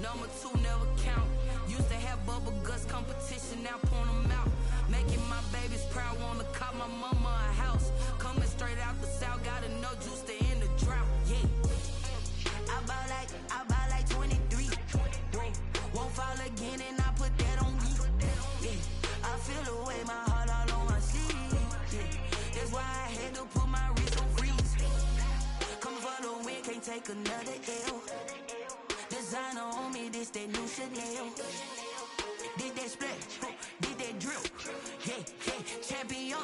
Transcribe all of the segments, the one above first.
Number two never count. Used to have bubble guts competition, now point them out. Making my babies proud, wanna cop my mama a house. Coming straight out the south, got enough juice to end the drought. Yeah. I buy like 23. Won't fall again and I put that on me. Yeah. I feel the way, my heart all on my sleeve. Yeah. That's why I had to put my wrist on freeze. Coming for the win, can't take another L. Designer on me, this that new Chanel. Did that split, did that drill. Yeah, champion,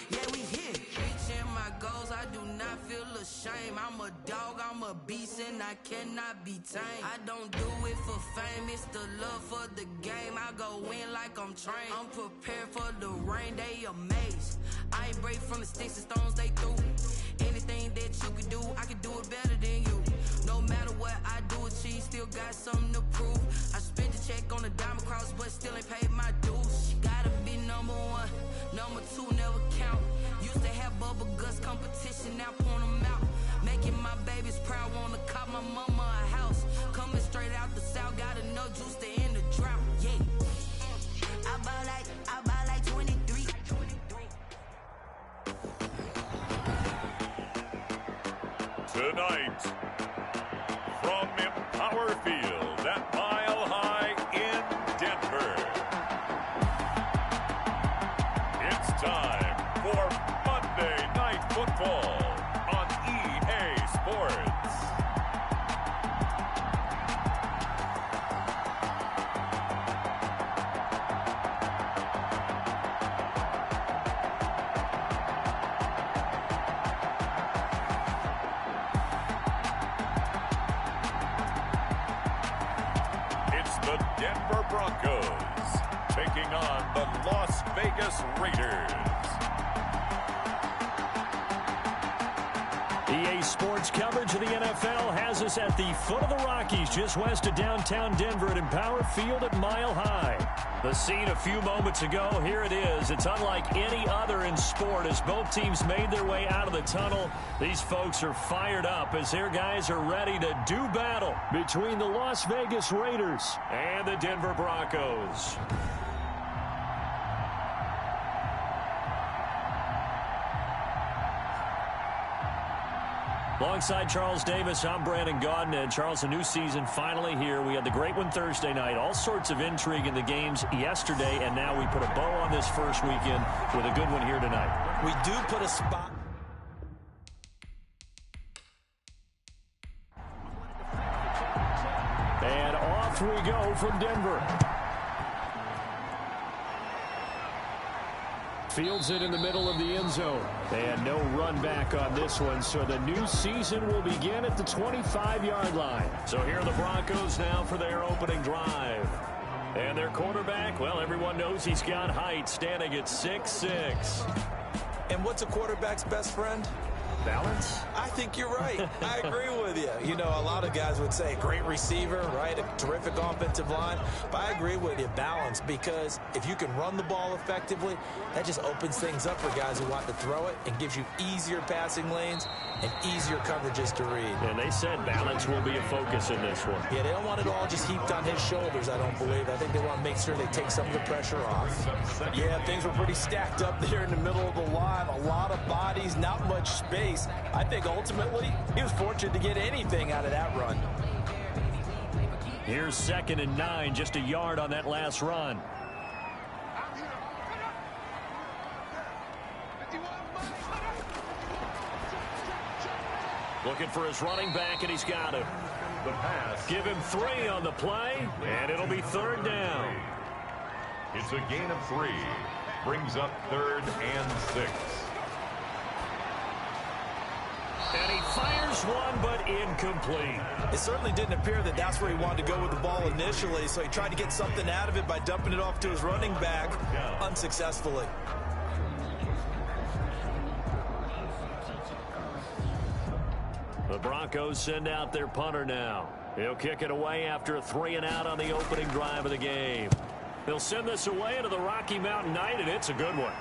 yeah, we here. Reaching my goals, I do not feel ashamed. I'm a dog, I'm a beast, and I cannot be tamed. I don't do it for fame, it's the love for the game. I go in like I'm trained. I'm prepared for the rain, they amazed. I ain't break from the sticks and stones they threw. Anything that you can do, I can do it better than you. No matter what I do, achieve, still got something to prove. I spent the check on the diamond cross, but still ain't paid my dues. Gotta be number one, number two never count. Used to have bubble guts competition, now point them out. Making my babies proud, wanna cop my mama a house. Coming straight out the south, got enough juice to end the drought. Yeah. I buy like 23. Tonight, from Empower Field at Mile High in Denver, it's time for Monday Night Football on EA Sports. The Denver Broncos taking on the Las Vegas Raiders. EA Sports coverage of the NFL has us at the foot of the Rockies, just west of downtown Denver at Empower Field at Mile High. The scene a few moments ago, here it is. It's unlike any other in sport as both teams made their way out of the tunnel. These folks are fired up as their guys are ready to do battle between the Las Vegas Raiders and the Denver Broncos. Alongside Charles Davis, I'm Brandon Gaudin. And Charles, a new season finally here. We had the great one Thursday night. All sorts of intrigue in the games yesterday, and now we put a bow on this first weekend with a good one here tonight. We do put a spot. And off we go from Denver. Fields it in the middle of the end zone. And no run back on this one, so the new season will begin at the 25-yard line. So here are the Broncos now for their opening drive. And their quarterback, well, everyone knows he's got height, standing at 6'6". And what's a quarterback's best friend? Balance? I think you're right. I agree with you. You know, a lot of guys would say great receiver, right? A terrific offensive line. But I agree with you, balance, because if you can run the ball effectively, that just opens things up for guys who want to throw it and gives you easier passing lanes and easier coverages to read. And they said balance will be a focus in this one. Yeah, they don't want it all just heaped on his shoulders, I don't believe. I think they want to make sure they take some of the pressure off. Yeah, things were pretty stacked up there in the middle of the line. A lot of bodies, not much space. I think ultimately he was fortunate to get anything out of that run. Here's 2nd and 9, just a yard on that last run. Looking for his running back, and he's got him. The pass. Give him 3 on the play, and it'll be 3rd down. It's a gain of 3. Brings up 3rd and 6. And he fires one, but incomplete. It certainly didn't appear that that's where he wanted to go with the ball initially, so he tried to get something out of it by dumping it off to his running back unsuccessfully. The Broncos send out their punter now. He'll kick it away after a 3-and-out on the opening drive of the game. They'll send this away into the Rocky Mountain night, and it's a good one.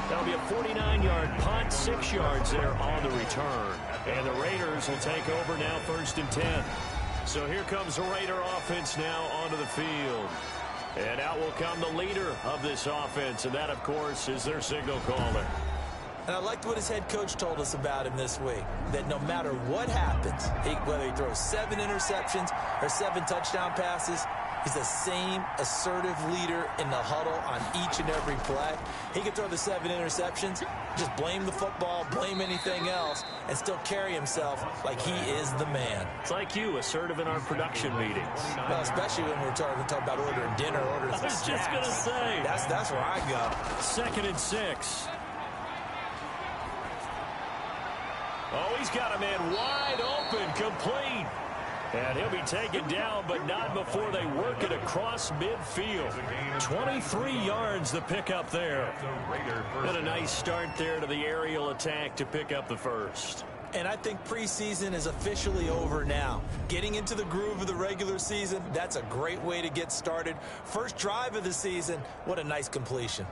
That'll be a 49-yard punt, 6 yards there on the return. And the Raiders will take over now, 1st and 10. So here comes the Raider offense now onto the field. And out will come the leader of this offense, and that, of course, is their signal caller. And I liked what his head coach told us about him this week, that no matter what happens, whether he throws 7 interceptions or 7 touchdown passes, he's the same assertive leader in the huddle on each and every play. He can throw the 7 interceptions, just blame the football, blame anything else, and still carry himself like he is the man. It's like you, assertive in our production meetings. Well, especially when we're talking about ordering dinner, ordering I was just going to say. That's where I go. 2nd and 6. Oh, he's got a man wide open, complete. And he'll be taken down, but not before they work it across midfield. 23 yards the pickup there. And a nice start there to the aerial attack to pick up the first. And I think preseason is officially over now. Getting into the groove of the regular season, that's a great way to get started. First drive of the season, what a nice completion.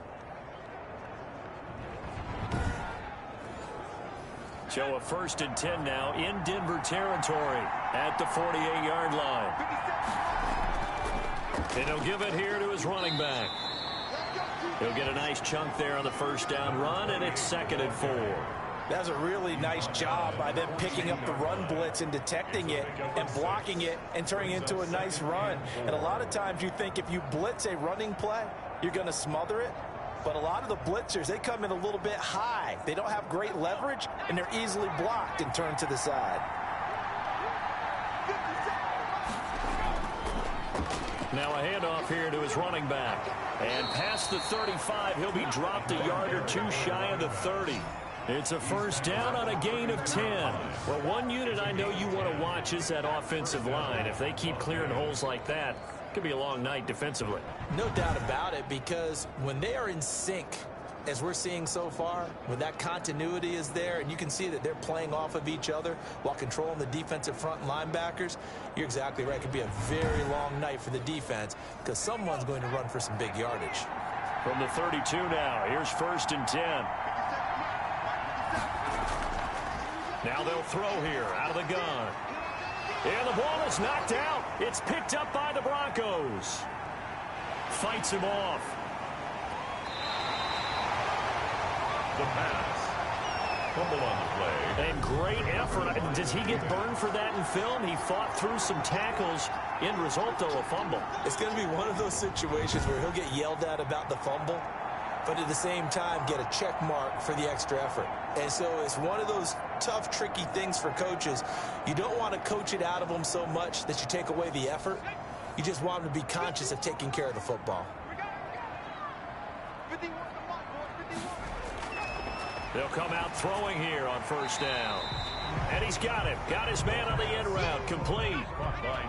So a 1st and 10 now in Denver territory at the 48-yard line. And he'll give it here to his running back. He'll get a nice chunk there on the first down run, and it's 2nd and 4. That's a really nice job by them picking up the run blitz and detecting it and blocking it and turning it into a nice run. And a lot of times you think if you blitz a running play, you're going to smother it. But a lot of the blitzers, they come in a little bit high. They don't have great leverage, and they're easily blocked and turned to the side. Now a handoff here to his running back. And past the 35, he'll be dropped a yard or 2 shy of the 30. It's a first down on a gain of 10. Well, one unit I know you want to watch is that offensive line. If they keep clearing holes like that, it could be a long night defensively. No doubt about it, because when they are in sync, as we're seeing so far, when that continuity is there and you can see that they're playing off of each other while controlling the defensive front linebackers, you're exactly right. It could be a very long night for the defense because someone's going to run for some big yardage. From the 32 now, here's 1st and 10. Now they'll throw here out of the gun. And the ball is knocked out. It's picked up by the Broncos. Fights him off. The pass. Fumble on the play. And great effort. Does he get burned for that in film? He fought through some tackles. End result, though, a fumble. It's going to be one of those situations where he'll get yelled at about the fumble, but at the same time get a check mark for the extra effort. And so it's one of those tough, tricky things for coaches. You don't want to coach it out of them so much that you take away the effort. You just want them to be conscious of taking care of the football. They'll come out throwing here on first down. And he's got him. Got his man on the end route. Complete.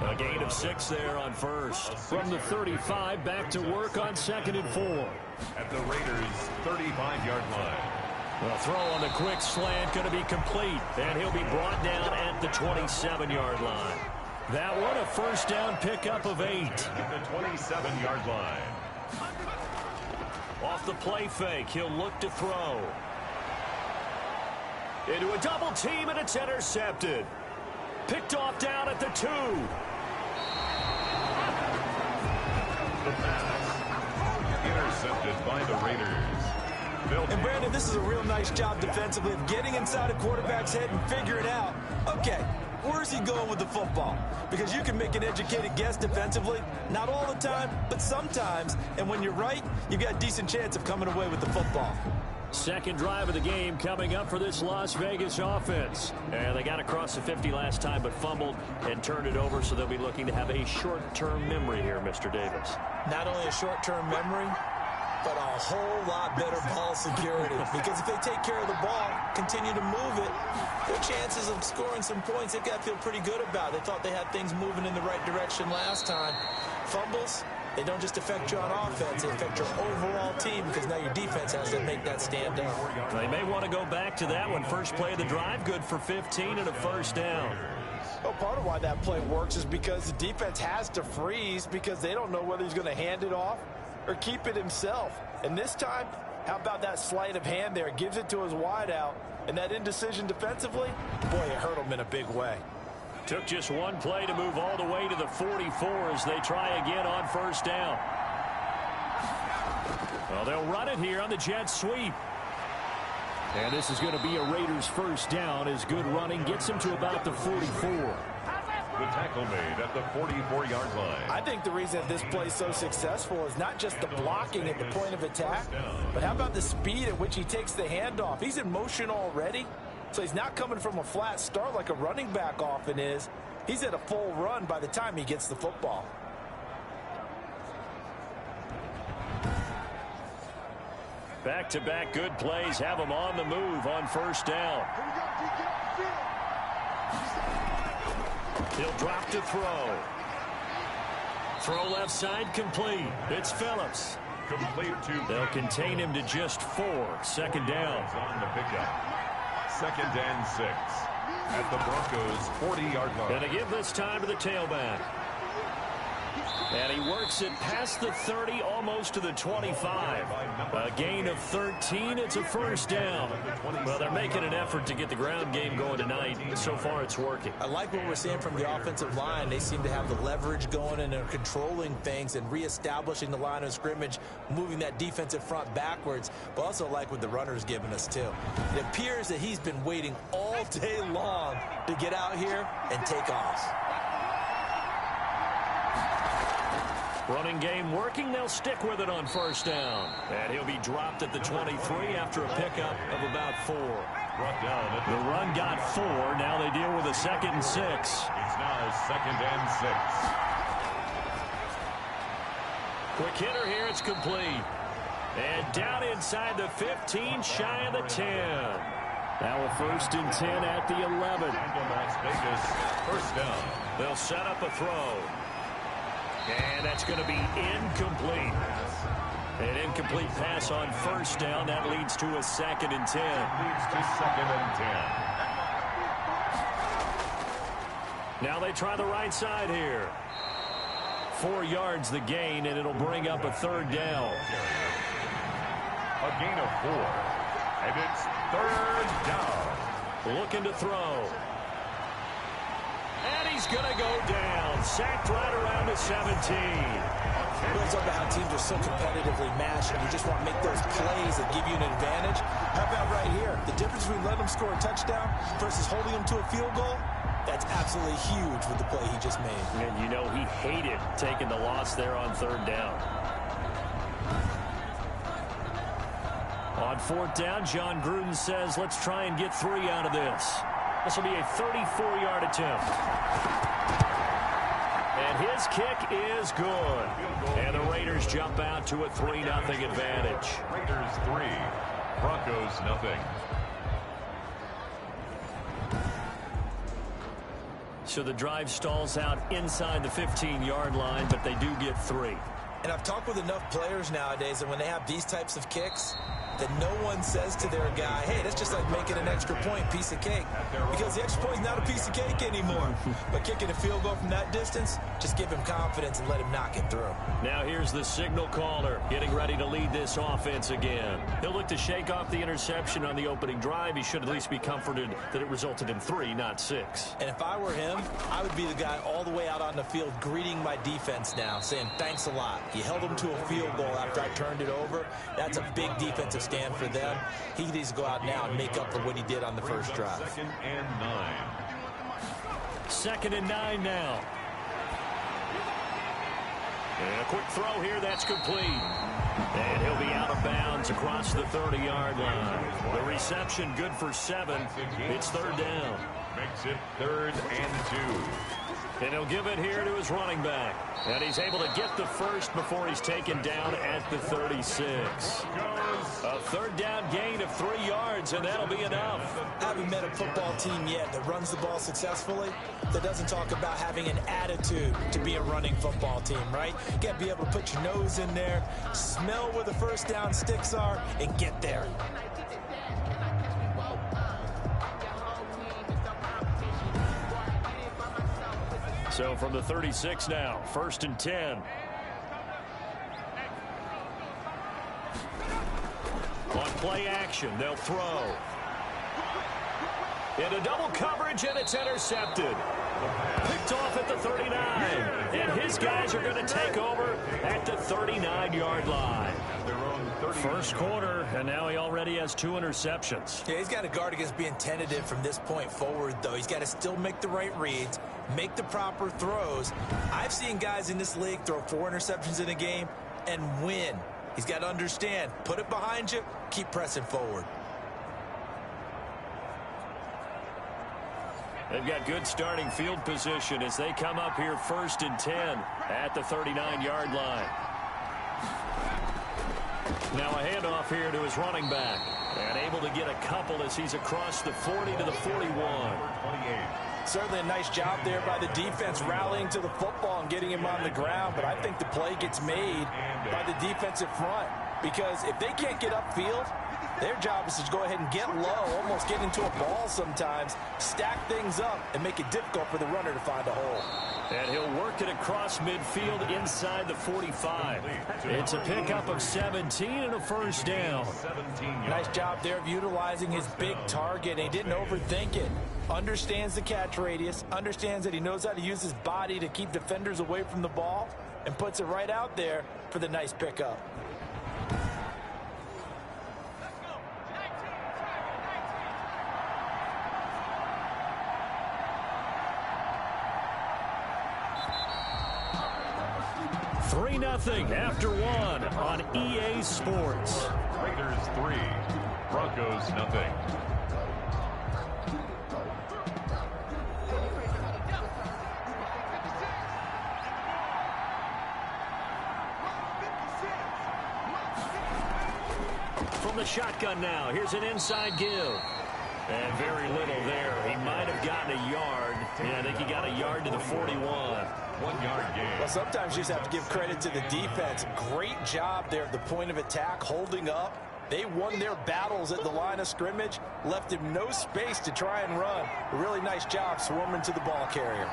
A gain of 6 there on first. From the 35, back to work on 2nd and 4. At the Raiders' 35-yard line. A throw on the quick slant going to be complete. And he'll be brought down at the 27-yard line. That one a first down pickup of 8. At the 27-yard line. Off the play fake, he'll look to throw. Into a double team, and it's intercepted. Picked off down at the 2. The pass. Intercepted by the Raiders. And Brandon, this is a real nice job defensively of getting inside a quarterback's head and figuring out, okay, where's he going with the football? Because you can make an educated guess defensively, not all the time, but sometimes. And when you're right, you've got a decent chance of coming away with the football. Second drive of the game coming up for this Las Vegas offense. And they got across the 50 last time, but fumbled and turned it over, so they'll be looking to have a short-term memory here, Mr. Davis. Not only a short-term memory, but a whole lot better ball security. Because if they take care of the ball, continue to move it, their chances of scoring some points, they've got to feel pretty good about. They thought they had things moving in the right direction last time. Fumbles, they don't just affect you on offense, they affect your overall team because now your defense has to make that stand up. They may want to go back to that one. First play of the drive, good for 15 and a first down. Well, part of why that play works is because the defense has to freeze because they don't know whether he's going to hand it off or keep it himself. And this time, how about that sleight of hand there? Gives it to his wideout, And that indecision defensively, boy, it hurt him in a big way. Took just one play to move all the way to the 44 as they try again on first down. Well, they'll run it here on the jet sweep. And this is going to be a Raiders first down as good running gets them to about the 44. The tackle made at the 44-yard line. I think the reason this play is so successful is not just the blocking at the point of attack, but how about the speed at which he takes the handoff? He's in motion already, so he's not coming from a flat start like a running back often is. He's at a full run by the time he gets the football. Back-to-back good plays have him on the move on first down. He'll drop to throw. Throw left side complete. It's Phillips. Complete to. They'll contain him to just 4. Second down. On the pickup. 2nd and 6. At the Broncos' 40-yard line. Going to give this time to the tailback. And he works it past the 30, almost to the 25. A gain of 13. It's a first down. Well, they're making an effort to get the ground game going tonight. So far, it's working. I like what we're seeing from the offensive line. They seem to have the leverage going and they're controlling things and reestablishing the line of scrimmage, moving that defensive front backwards. But also like what the runner's giving us, too. It appears that he's been waiting all day long to get out here and take off. Running game working. They'll stick with it on first down. And he'll be dropped at the 23 after a pickup of about 4. The run got 4. Now they deal with a 2nd and 6. It's now 2nd and 6. Quick hitter here. It's complete. And down inside the 15, shy of the 10. Now a 1st and 10 at the 11. Las Vegas, first down. They'll set up a throw. And that's going to be incomplete. An incomplete pass on first down. That leads to a 2nd and 10. Leads to 2nd and 10. Now they try the right side here. 4 yards the gain, and it'll bring up a 3rd down. A gain of 4. And it's 3rd down. Looking to throw. And he's going to go down. Sacked right around the 17. It goes over how teams are so competitively matched, and you just want to make those plays that give you an advantage. How about right here? The difference between letting them score a touchdown versus holding them to a field goal, that's absolutely huge with the play he just made. And you know he hated taking the loss there on 3rd down. On 4th down, John Gruden says, let's try and get 3 out of this. This will be a 34-yard attempt. And his kick is good. And the Raiders jump out to a 3-0 advantage. Raiders 3, Broncos nothing. So the drive stalls out inside the 15-yard line, but they do get 3. And I've talked with enough players nowadays that when they have these types of kicks, that no one says to their guy, hey, that's just like making an extra point, piece of cake. Because the extra point is not a piece of cake anymore. But kicking a field goal from that distance, just give him confidence and let him knock it through. Now here's the signal caller getting ready to lead this offense again. He'll look to shake off the interception on the opening drive. He should at least be comforted that it resulted in 3, not 6. And if I were him, I would be the guy all the way out on the field greeting my defense now, saying thanks a lot. You held them to a field goal after I turned it over. That's a big defensive stand for them. He needs to go out now and make up for what he did on the first drive. 2nd and 9. 2nd and 9 now. And a quick throw here, that's complete. And he'll be out of bounds across the 30-yard line. The reception good for 7. It's 3rd down. Makes it 3rd and 2. And he'll give it here to his running back. And he's able to get the first before he's taken down at the 36. A 3rd down gain of 3 yards, and that'll be enough. I haven't met a football team yet that runs the ball successfully that doesn't talk about having an attitude to be a running football team, right? You got to be able to put your nose in there, smell where the first down sticks are, and get there. So from the 36 now, 1st and 10. On play action, they'll throw. Into double coverage, and it's intercepted. Picked off at the 39. And his guys are going to take over at the 39-yard line. First quarter, and now he already has 2 interceptions. Yeah, he's got to guard against being tentative from this point forward, though. He's got to still make the right reads, make the proper throws. I've seen guys in this league throw 4 interceptions in a game and win. He's got to understand, put it behind you, keep pressing forward. They've got good starting field position as they come up here 1st and 10 at the 39-yard line. Now a handoff here to his running back. And able to get a couple as he's across the 40 to the 41. Certainly a nice job there by the defense rallying to the football and getting him on the ground. But I think the play gets made by the defensive front. Because if they can't get upfield, their job is to go ahead and get low, almost get into a ball sometimes, stack things up, and make it difficult for the runner to find a hole. And he'll work it across midfield inside the 45. It's a pickup of 17 and a first down. Nice job there of utilizing his big target. He didn't overthink it. Understands the catch radius, understands that he knows how to use his body to keep defenders away from the ball, and puts it right out there for the nice pickup. Nothing after 1 on EA Sports. Raiders 3, Broncos nothing. From the shotgun now, here's an inside give. And very little there. He might have gotten a yard. Yeah, I think he got a yard to the 41. 1 yard gain. Well, sometimes you just have to give credit to the defense. Great job there at the point of attack, holding up. They won their battles at the line of scrimmage, left him no space to try and run. A really nice job swarming to the ball carrier.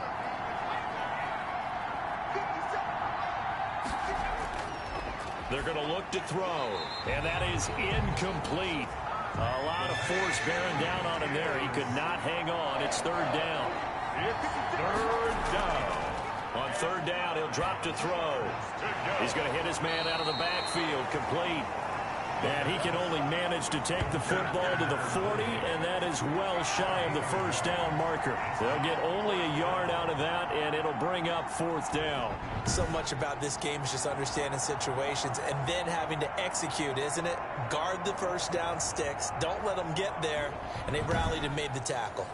They're going to look to throw, and that is incomplete. A lot of force bearing down on him there. He could not hang on. It's 3rd down. It's 3rd down. On 3rd down, he'll drop to throw. He's going to hit his man out of the backfield, complete. And he can only manage to take the football to the 40, and that is well shy of the first down marker. They'll get only a yard out of that, and it'll bring up 4th down. So much about this game is just understanding situations and then having to execute, isn't it? Guard the first down sticks. Don't let them get there. And they rallied and made the tackle.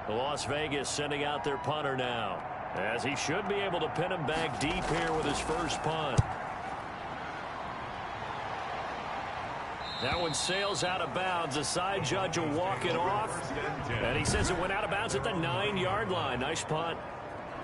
Las Vegas sending out their punter now, as he should be able to pin him back deep here with his first punt. That one sails out of bounds. The side judge will walk it off. And he says it went out of bounds at the 9-yard line. Nice punt.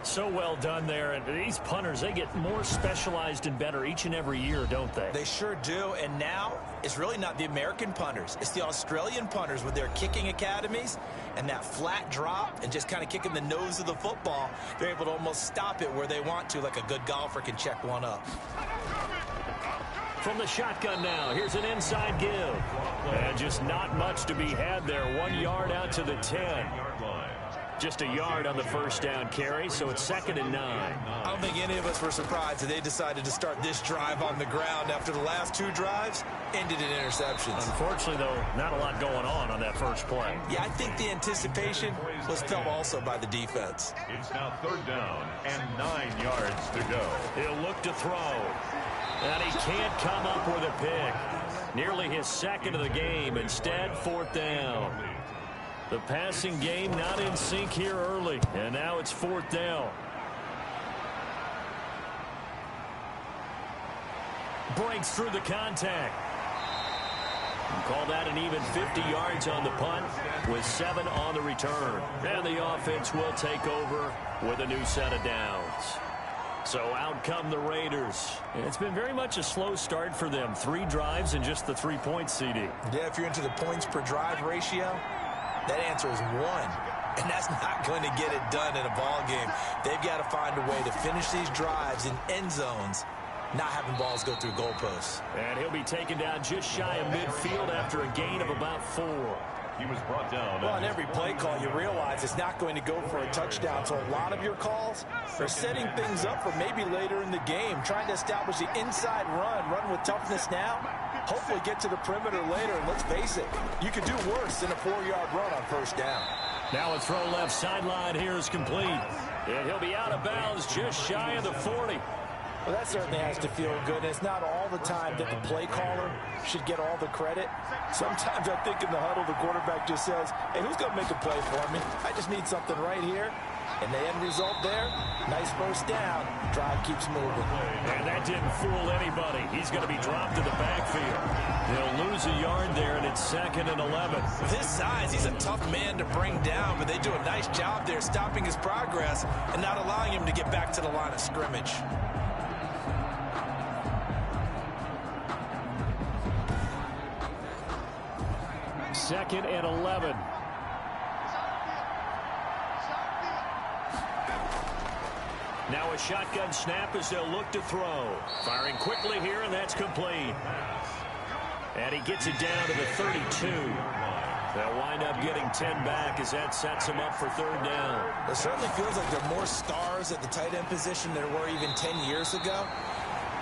So well done there. And these punters, they get more specialized and better each and every year, don't they? They sure do. And now it's really not the American punters. It's the Australian punters with their kicking academies and that flat drop and just kind of kicking the nose of the football. They're able to almost stop it where they want to, like a good golfer can check one up. From the shotgun now, here's an inside give. And just not much to be had there. 1 yard out to the 10. Just a yard on the first down carry, so it's 2nd and 9. I don't think any of us were surprised that they decided to start this drive on the ground after the last 2 drives ended in interceptions. Unfortunately, though, not a lot going on that first play. Yeah, I think the anticipation was felt also by the defense. It's now 3rd down and 9 yards to go. He'll look to throw. And he can't come up with a pick. Nearly his 2nd of the game. Instead, 4th down. The passing game not in sync here early. And now it's 4th down. Breaks through the contact. Call that an even 50 yards on the punt with 7 on the return. And the offense will take over with a new set of downs. So out come the Raiders. It's been very much a slow start for them. 3 drives and just the 3 points, CD. Yeah, if you're into the points per drive ratio, that answer is 1. And that's not going to get it done in a ball game. They've got to find a way to finish these drives in end zones, not having balls go through goalposts. And he'll be taken down just shy of midfield after a gain of about 4. He was brought down. Well, on every play call, you realize it's not going to go for a touchdown. So a lot of your calls are setting things up for maybe later in the game, trying to establish the inside run with toughness now, hopefully get to the perimeter later. And let's face it, you could do worse than a 4-yard run on first down. Now a throw left sideline here is complete. And he'll be out of bounds just shy of the 40. Well, that certainly has to feel good. And it's not all the time that the play caller should get all the credit. Sometimes I think in the huddle, the quarterback just says, hey, who's going to make a play for me? I just need something right here. And the end result there, nice first down. Drive keeps moving. And that didn't fool anybody. He's going to be dropped to the backfield. They'll lose a yard there, and it's 2nd and 11. With his size, he's a tough man to bring down, but they do a nice job there stopping his progress and not allowing him to get back to the line of scrimmage. Second and 11. Now a shotgun snap as they'll look to throw. Firing quickly here, and that's complete. And he gets it down to the 32. They'll wind up getting 10 back as that sets him up for 3rd down. It certainly feels like there are more stars at the tight end position than there were even 10 years ago.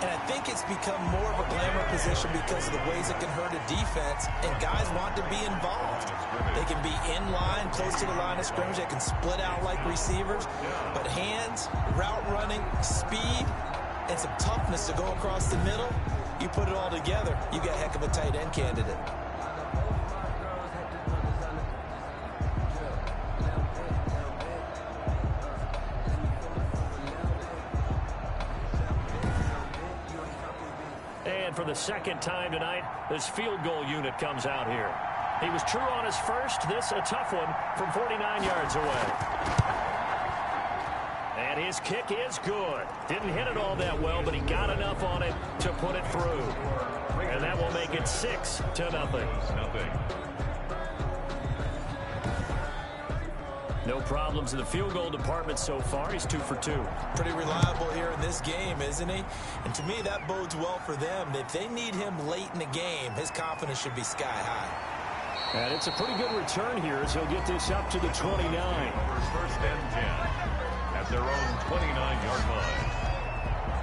And I think it's become more of a glamour position because of the ways it can hurt a defense, and guys want to be involved. They can be in line, close to the line of scrimmage. They can split out like receivers. But hands, route running, speed, and some toughness to go across the middle, you put it all together, you got a heck of a tight end candidate. And for the 2nd time tonight, this field goal unit comes out here. He was true on his first. This a tough one from 49 yards away. And his kick is good. Didn't hit it all that well, but he got enough on it to put it through. And that will make it 6-0. No problems in the field goal department so far. He's 2 for 2. Pretty reliable here in this game, isn't he? And to me, that bodes well for them. If they need him late in the game, his confidence should be sky high. And it's a pretty good return here as he'll get this up to the 29. 1st and 10 at their own 29-yard line.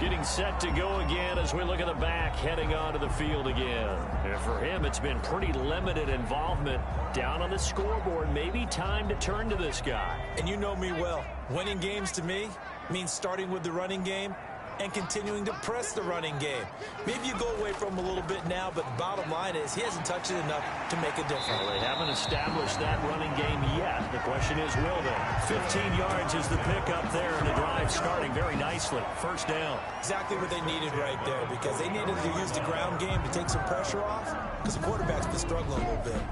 Getting set to go again as we look at the back heading onto the field again. And for him, it's been pretty limited involvement down on the scoreboard. Maybe time to turn to this guy. And you know me well. Winning games to me means starting with the running game and continuing to press the running game. Maybe you go away from him a little bit now, but bottom line is he hasn't touched it enough to make a difference. Well, they haven't established that running game yet. The question is, will they? 15 yards is the pickup there, and the drive starting very nicely. 1st down. Exactly what they needed right there, because they needed to use the ground game to take some pressure off, because the quarterback's been struggling a little bit.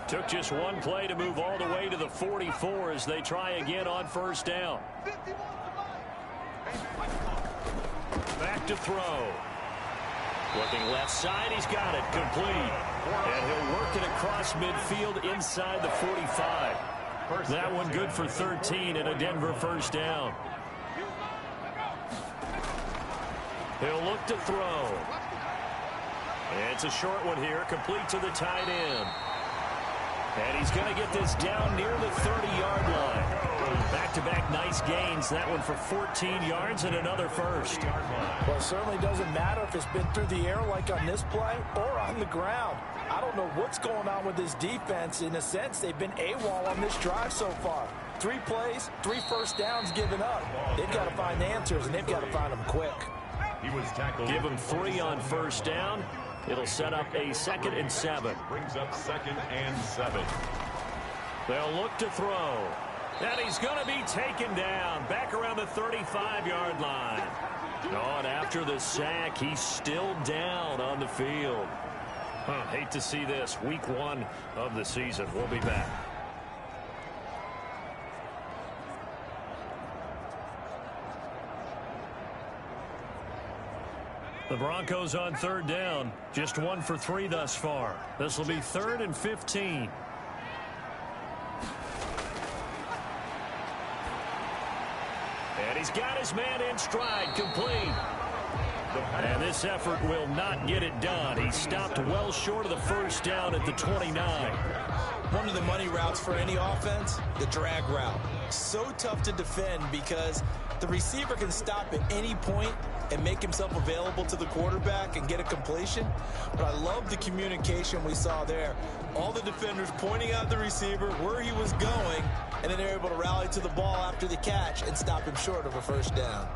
Took just one play to move all the way to the 44 as they try again on 1st down. Back to throw. Looking left side, he's got it, complete. And he'll work it across midfield inside the 45. That one good for 13 and a Denver 1st down. He'll look to throw. It's a short one here, complete to the tight end. And he's going to get this down near the 30-yard line. Back-to-back nice gains. That one for 14 yards and another 1st. Well, it certainly doesn't matter if it's been through the air like on this play or on the ground. I don't know what's going on with this defense. In a sense, they've been AWOL on this drive so far. 3 plays, 3 1st downs given up. They've got to find answers, and they've got to find them quick. He was tackled. Give him 3 on 1st down. It'll set up a 2nd and 7. Brings up 2nd and 7. They'll look to throw. And he's going to be taken down back around the 35-yard line. Oh, and after the sack, he's still down on the field. Hate to see this. Week 1 of the season. We'll be back. The Broncos on 3rd down. Just 1 for 3 thus far. This will be 3rd and 15. he's got his man in stride, complete. And this effort will not get it done. He stopped well short of the first down at the 29. One of the money routes for any offense, the drag route. So tough to defend because the receiver can stop at any point and make himself available to the quarterback and get a completion. But I love the communication we saw there. All the defenders pointing out the receiver, where he was going, and then they're able to rally to the ball after the catch and stop him short of a first down.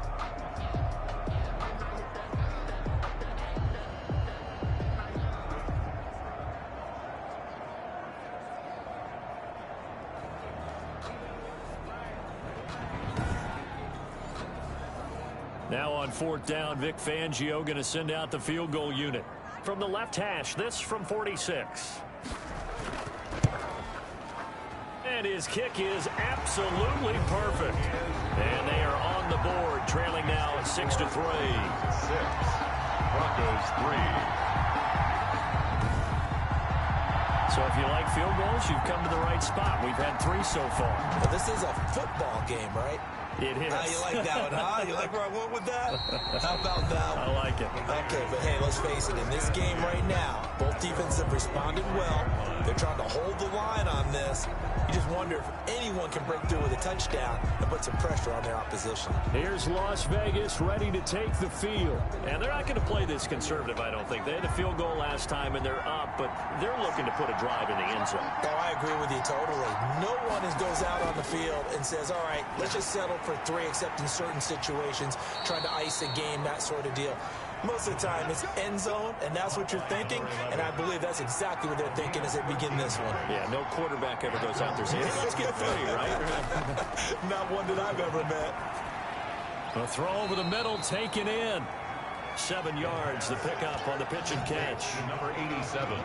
Now on fourth down, Vic Fangio going to send out the field goal unit. From the left hash, this from 46. And his kick is absolutely perfect. And they are on the board, trailing now at 6-3. 6. Broncos 3. So if you like field goals, you've come to the right spot. We've had 3 so far. Well, this is a football game, right? It is. You like that one, huh? You like where I went with that? How about that one? I like it. Okay, but hey, let's face it. In this game right now, both defenses have responded well. They're trying to hold the line on this. You just wonder if anyone can break through with a touchdown and put some pressure on their opposition. Here's Las Vegas ready to take the field. And they're not going to play this conservative, I don't think. They had a field goal last time, and they're up, but they're looking to put a drive in the end zone. Oh, I agree with you totally. No one goes out on the field and says, all right, let's just settle for 3, except in certain situations, trying to ice a game, that sort of deal. Most of the time, it's end zone, and that's what you're thinking, and I believe that's exactly what they're thinking as they begin this one. Yeah, no quarterback ever goes out there saying, hey, let's get 3, right? Not one that I've ever met. A throw over the middle, taken in. 7 yards, the pickup on the pitch and catch. Number 87.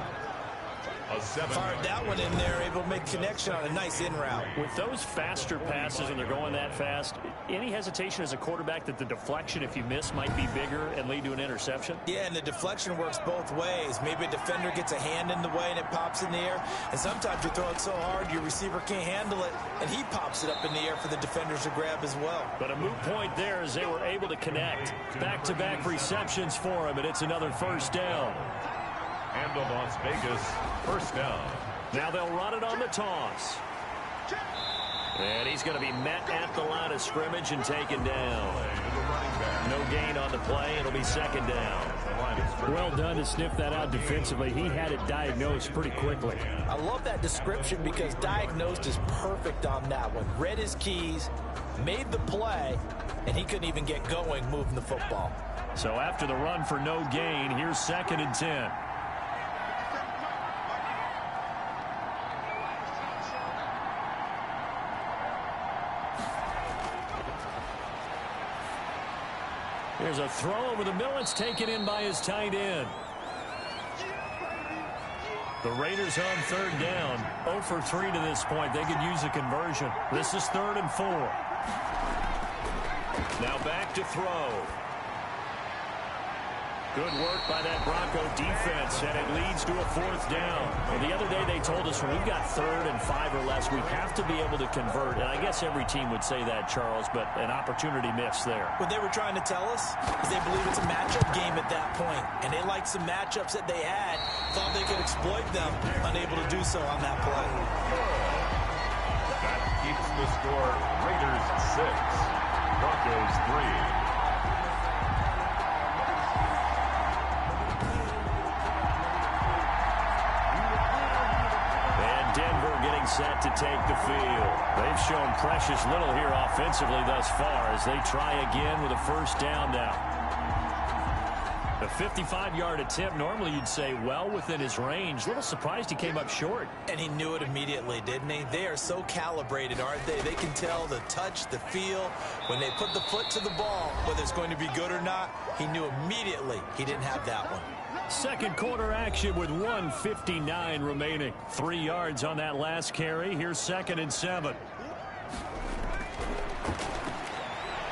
A 7. Fired that one in there, able to make connection on a nice in route. With those faster passes and they're going that fast, any hesitation as a quarterback that the deflection, if you miss, might be bigger and lead to an interception? Yeah, and the deflection works both ways. Maybe a defender gets a hand in the way and it pops in the air. And sometimes you throw it so hard your receiver can't handle it, and he pops it up in the air for the defenders to grab as well. But a moot point there as they were able to connect. Back-to-back receptions for him, and it's another first down. And the Las Vegas first down. Now they'll run it on the toss. And he's going to be met at the line of scrimmage and taken down. No gain on the play. It'll be second down. Well done to sniff that out defensively. He had it diagnosed pretty quickly. I love that description because diagnosed is perfect on that one. Read his keys, made the play, and he couldn't even get going moving the football. So after the run for no gain, here's 2nd and 10. Here's a throw over the middle. It's taken in by his tight end. The Raiders on 3rd down. 0 for 3 to this point. They could use a conversion. This is 3rd and 4. Now back to throw. Good work by that Bronco defense, and it leads to a 4th down. Well, the other day they told us when we've got 3rd and 5 or less, we have to be able to convert. And I guess every team would say that, Charles, but an opportunity missed there. What they were trying to tell us is they believe it's a matchup game at that point, and they liked some matchups that they had, thought they could exploit them, unable to do so on that play. That keeps the score Raiders 6, Broncos 3. Set to take the field. They've shown precious little here offensively thus far as they try again with a first down now. A 55-yard attempt, normally you'd say well within his range. A little surprised he came up short. And he knew it immediately, didn't he? They are so calibrated, aren't they? They can tell the touch, the feel. When they put the foot to the ball, whether it's going to be good or not, he knew immediately he didn't have that one. Second quarter action with 1:59 remaining. 3 yards on that last carry. Here's 2nd and 7.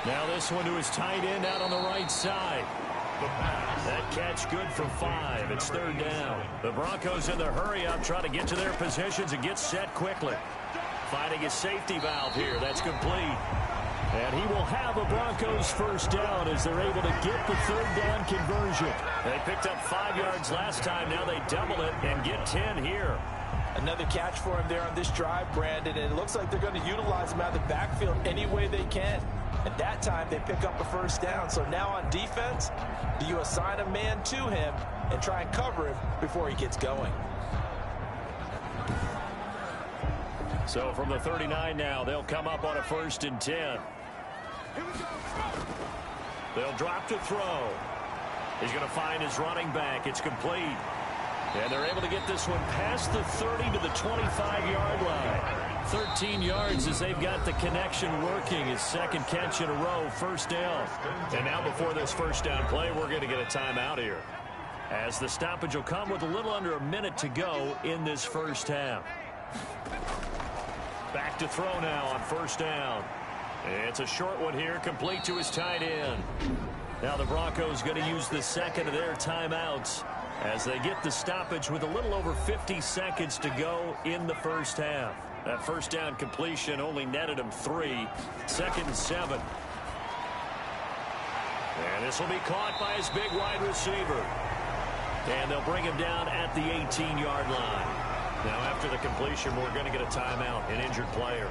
Now this one to his tight end out on the right side. That catch good for 5. It's 3rd down. The Broncos in the hurry-up trying to get to their positions and get set quickly. Finding a safety valve here. That's complete. And he will have a Broncos first down as they're able to get the third down conversion. They picked up 5 yards last time. Now they double it and get 10 here. Another catch for him there on this drive, Brandon, and it looks like they're going to utilize him out of the backfield any way they can. At that time, they pick up a first down. So now on defense, do you assign a man to him and try and cover him before he gets going? So from the 39 now, they'll come up on a 1st and 10. They'll drop to throw. He's going to find his running back. It's complete. And they're able to get this one past the 30 to the 25-yard line. 13 yards as they've got the connection working. His second catch in a row, first down. And now before this first down play, we're going to get a timeout here, as the stoppage will come with a little under a minute to go in this first half. Back to throw now on first down. It's a short one here, complete to his tight end. Now the Broncos going to use the second of their timeouts as they get the stoppage with a little over 50 seconds to go in the first half. That first down completion only netted him 3. 2nd and 7. And this will be caught by his big wide receiver. And they'll bring him down at the 18-yard line. Now after the completion, we're going to get a timeout, an injured player.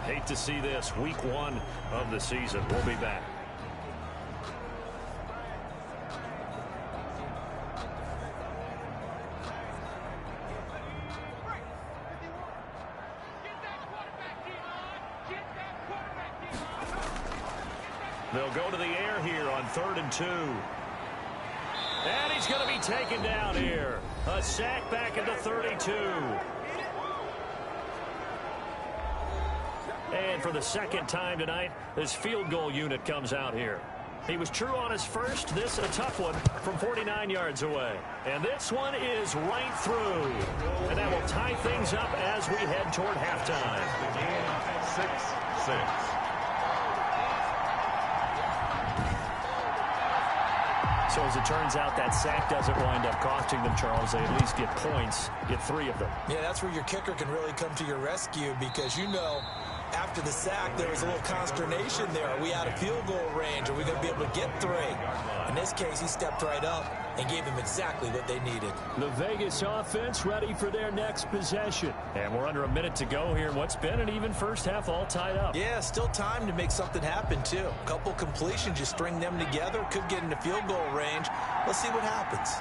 Hate to see this. Week 1 of the season. We'll be back. They'll go to the air here on 3rd and 2. And he's going to be taken down here. A sack back into 32. And for the second time tonight, this field goal unit comes out here. He was true on his first. This a tough one from 49 yards away. And this one is right through. And that will tie things up as we head toward halftime. 6-6. So as it turns out, that sack doesn't wind up costing them, Charles. They at least get points, get 3 of them. Yeah, that's where your kicker can really come to your rescue, because you know after the sack there was a little consternation there. Are we out of field goal range? Are we going to be able to get 3? In this case, he stepped right up and gave them exactly what they needed. The Vegas offense ready for their next possession. And we're under a minute to go here in what's been an even first half, all tied up. Yeah, still time to make something happen, too. A couple completions, you string them together, could get into field goal range. Let's see what happens.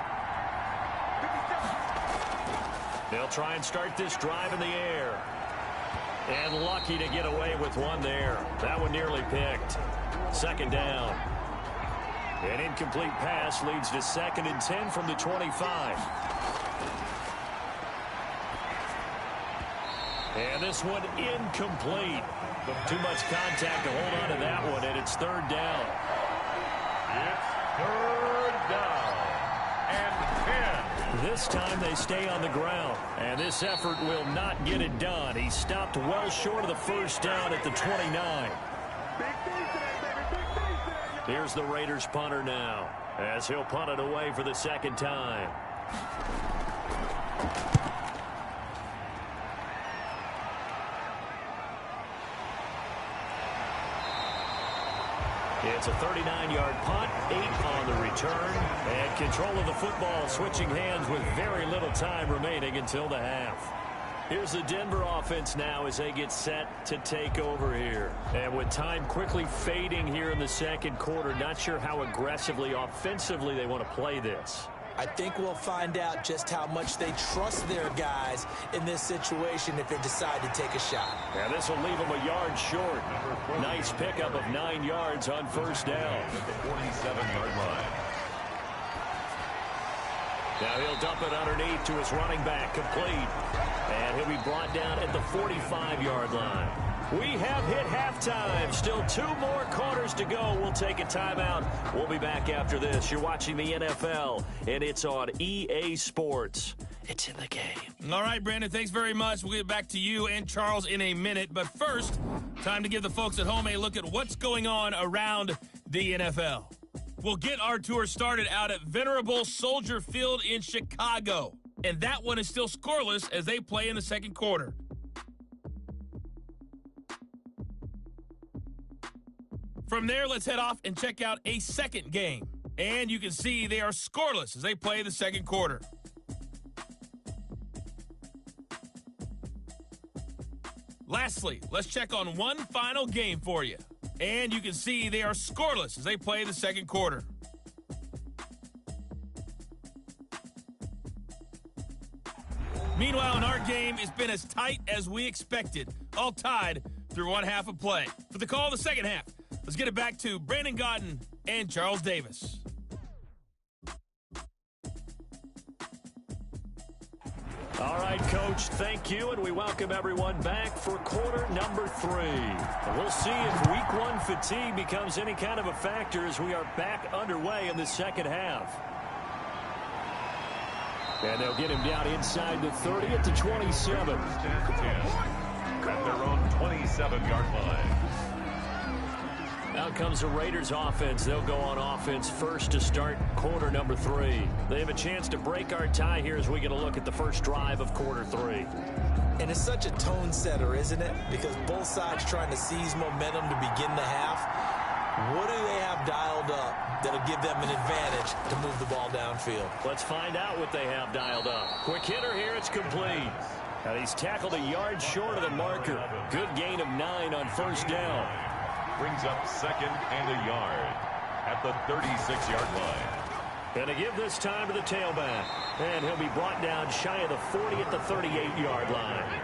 They'll try and start this drive in the air. And lucky to get away with one there. That one nearly picked. 2nd down. An incomplete pass leads to 2nd and 10 from the 25. And this one incomplete. Too much contact to hold on to that one, and it's 3rd down. It's 3rd down and 10. This time they stay on the ground, and this effort will not get it done. He stopped well short of the first down at the 29. Here's the Raiders punter now, as he'll punt it away for the 2nd time. It's a 39-yard punt, 8 on the return, and control of the football switching hands with very little time remaining until the half. Here's the Denver offense now as they get set to take over here. And with time quickly fading here in the 2nd quarter, not sure how aggressively, offensively they want to play this. I think we'll find out just how much they trust their guys in this situation if they decide to take a shot. Now this will leave them a yard short. Nice pickup of 9 yards on first down. At the 47-yard line. Now he'll dump it underneath to his running back, complete. And he'll be brought down at the 45-yard line. We have hit halftime. Still 2 more quarters to go. We'll take a timeout. We'll be back after this. You're watching the NFL, and it's on EA Sports. It's in the game. All right, Brandon, thanks very much. We'll get back to you and Charles in a minute. But first, time to give the folks at home a look at what's going on around the NFL. We'll get our tour started out at Venerable Soldier Field in Chicago. And that one is still scoreless as they play in the 2nd quarter. From there, let's head off and check out a second game. And you can see they are scoreless as they play the second quarter. Lastly, let's check on one final game for you. And you can see they are scoreless as they play the second quarter. Meanwhile, in our game, it's been as tight as we expected, all tied through one half of play. For the call of the second half, let's get it back to Brandon Gaudin and Charles Davis. All right, Coach, thank you, and we welcome everyone back for quarter number 3. And we'll see if week 1 fatigue becomes any kind of a factor as we are back underway in the second half. And they'll get him down inside the 30 at the 27. At their own 27-yard line. Out comes the Raiders offense. They'll go on offense first to start quarter number 3. They have a chance to break our tie here as we get a look at the first drive of quarter 3. And it's such a tone setter, isn't it? Because both sides trying to seize momentum to begin the half. What do they have dialed up that'll give them an advantage to move the ball downfield? Let's find out what they have dialed up. Quick hitter here. It's complete. And he's tackled a yard short of the marker. Good gain of 9 on first down. Brings up second and a yard at the 36-yard line. And to give this time to the tailback. And he'll be brought down shy of the 40 at the 38-yard line.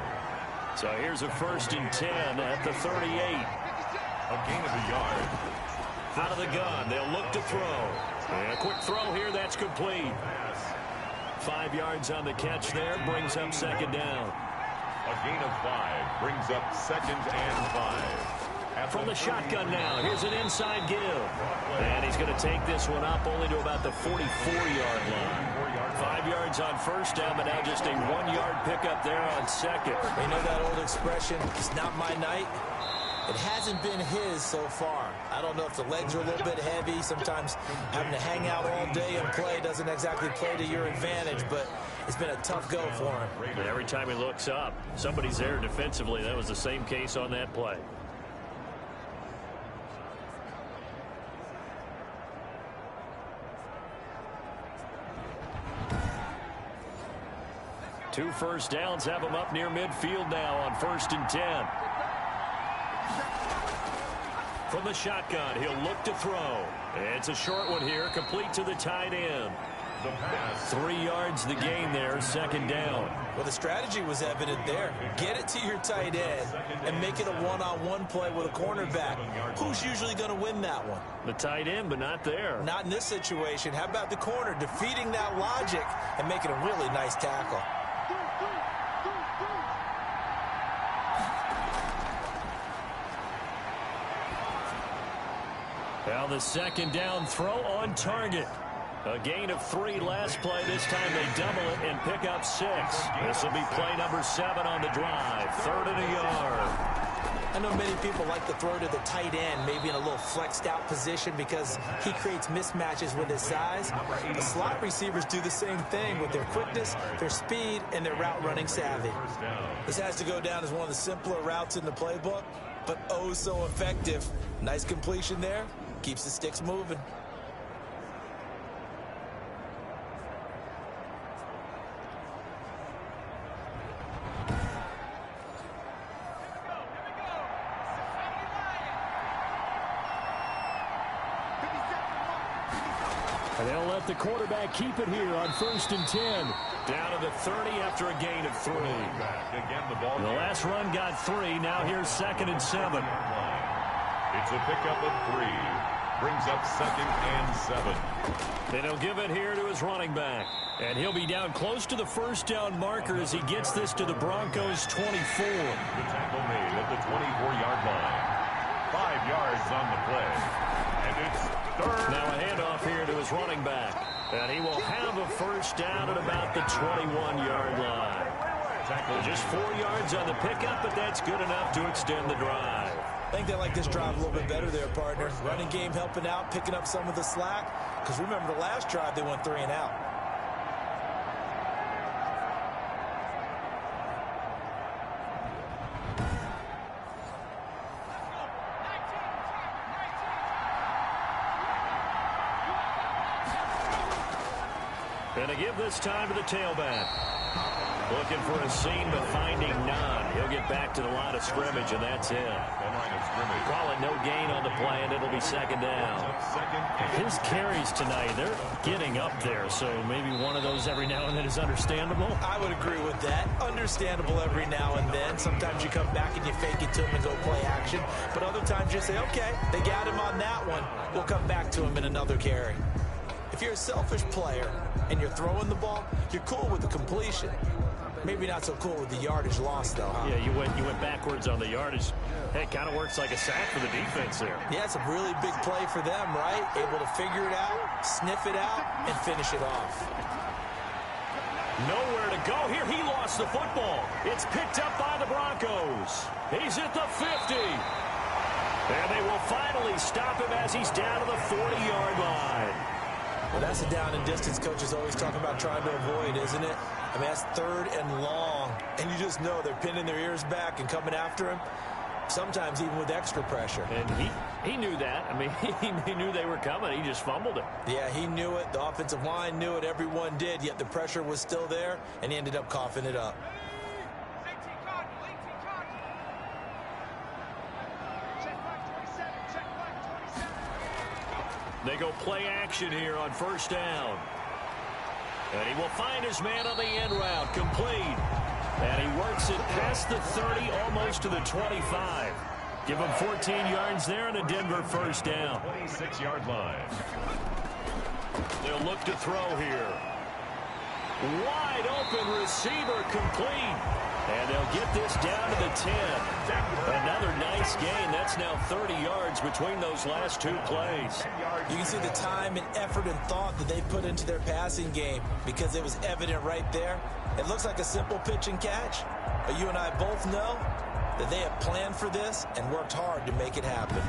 So here's a 1st and 10 at the 38. A gain of a yard. Out of the gun. They'll look to throw. And a quick throw here. That's complete. 5 yards on the catch there. Brings up second down. A gain of 5 brings up second and 5. From the shotgun now, here's an inside give. And he's going to take this one up only to about the 44-yard line. 5 yards on first down, but now just a 1-yard pickup there on second. You know that old expression, it's not my night? It hasn't been his so far. I don't know if the legs are a little bit heavy. Sometimes having to hang out all day and play doesn't exactly play to your advantage, but it's been a tough go for him. And every time he looks up, somebody's there defensively. That was the same case on that play. Two first downs have him up near midfield now on 1st and 10. From the shotgun, he'll look to throw. It's a short one here, complete to the tight end. 3 yards the gain there, second down. Well, the strategy was evident there. Get it to your tight end and make it a one-on-one play with a cornerback. Who's usually going to win that one? The tight end, but not there. Not in this situation. How about the corner defeating that logic and making a really nice tackle? Now the second down throw on target. A gain of 3 last play. This time they double it and pick up 6. This will be play number 7 on the drive. 3rd and a yard. I know many people like to throw to the tight end, maybe in a little flexed out position because he creates mismatches with his size. The slot receivers do the same thing with their quickness, their speed, and their route running savvy. This has to go down as one of the simpler routes in the playbook, but oh so effective. Nice completion there. Keeps the sticks moving. And they'll let the quarterback keep it here on 1st and 10. Down to the 30 after a gain of 3. The last run got 3. Now here's 2nd and 7. It's a pickup of 3. Brings up 2nd and 7. And he'll give it here to his running back. And he'll be down close to the first down marker as he gets this to the Broncos' 24. The tackle made at the 24-yard line. 5 yards on the play. And it's 3rd. Now a handoff here to his running back. And he will have a first down at about the 21-yard line. Just 4 yards on the pickup, but that's good enough to extend the drive. I think they like this drive a little bit better there, partner. Running game helping out, picking up some of the slack. Because remember the last drive, they went 3 and out. And to give this time to the tailback. Looking for a seam, but finding none. He'll get back to the line of scrimmage, and that's it. Call it no gain on the play, and it'll be second down. His carries tonight, they're getting up there, so maybe one of those every now and then is understandable. I would agree with that. Understandable every now and then. Sometimes you come back and you fake it to him and go play action. But other times you say, okay, they got him on that one. We'll come back to him in another carry. If you're a selfish player and you're throwing the ball, you're cool with the completion. Maybe not so cool with the yardage loss, though, huh? Yeah, you went backwards on the yardage. Hey, it kind of works like a sack for the defense there. Yeah, it's a really big play for them, right? Able to figure it out, sniff it out, and finish it off. Nowhere to go here. He lost the football. It's picked up by the Broncos. He's at the 50. And they will finally stop him as he's down to the 40-yard line. Well, that's a down and distance coaches always talk about trying to avoid, isn't it? I mean, that's third and long. And you just know they're pinning their ears back and coming after him, sometimes even with extra pressure. And he knew that. I mean, he knew they were coming. He just fumbled it. Yeah, he knew it. The offensive line knew it. Everyone did, yet the pressure was still there, and he ended up coughing it up. They go play action here on first down. And he will find his man on the end route, complete. And he works it past the 30, almost to the 25. Give him 14 yards there and a Denver first down. 26-yard line. They'll look to throw here. Wide open receiver, complete. And they'll get this down to the 10. Another nice gain. That's now 30 yards between those last two plays. You can see the time and effort and thought that they put into their passing game because it was evident right there. It looks like a simple pitch and catch, but you and I both know that they have planned for this and worked hard to make it happen.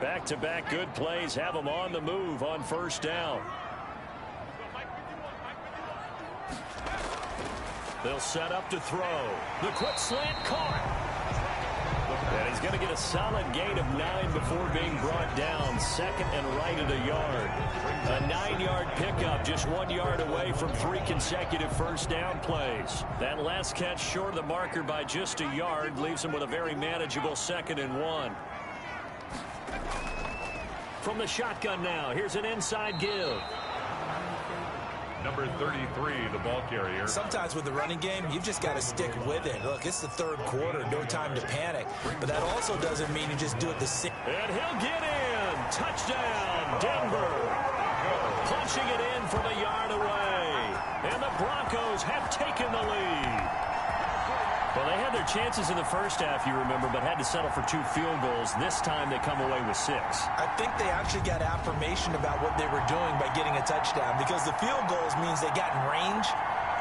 Back-to-back good plays have them on the move on first down. They'll set up to throw. The quick slant caught. And he's going to get a solid gain of 9 before being brought down. Second and right at a yard. A 9-yard pickup, just 1 yard away from 3 consecutive first down plays. That last catch short of the marker by just a yard leaves him with a very manageable 2nd and 1. From the shotgun now, here's an inside give. Number 33, the ball carrier. Sometimes with the running game, you've just got to stick with it. Look, it's the third quarter, no time to panic. But that also doesn't mean you just do it the same. And he'll get in. Touchdown, Denver. Punching it in from a yard away. And the Broncos have taken the lead. Well, they had their chances in the first half, you remember, but had to settle for 2 field goals. This time they come away with 6. I think they actually got affirmation about what they were doing by getting a touchdown because the field goals means they got in range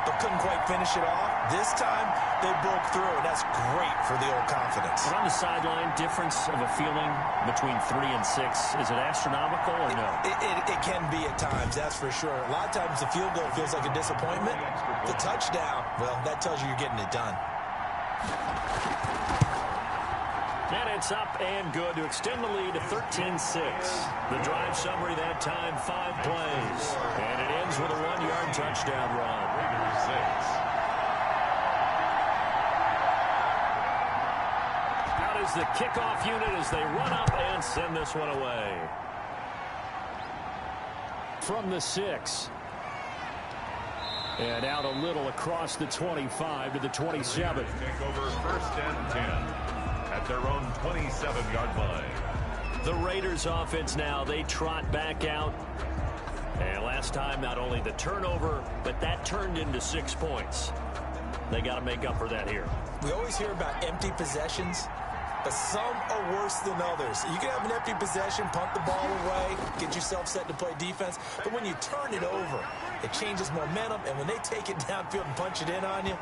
but couldn't quite finish it off. This time they broke through, and that's great for the old confidence. But on the sideline, difference of a feeling between 3 and 6, is it astronomical or no? It can be at times, that's for sure. A lot of times the field goal feels like a disappointment. The touchdown, well, that tells you you're getting it done. And it's up and good to extend the lead to 13-6. The drive summary that time, 5 plays. And it ends with a 1-yard touchdown run. Raiders 6. Out is the kickoff unit as they run up and send this one away. From the 6. And out a little across the 25 to the 27. Take over first and 10 at their own 27-yard line. The Raiders offense now, they trot back out. And last time, not only the turnover, but that turned into 6 points. They got to make up for that here. We always hear about empty possessions, but some are worse than others. You can have an empty possession, punt the ball away, get yourself set to play defense, but when you turn it over, it changes momentum, and when they take it downfield and punch it in on you,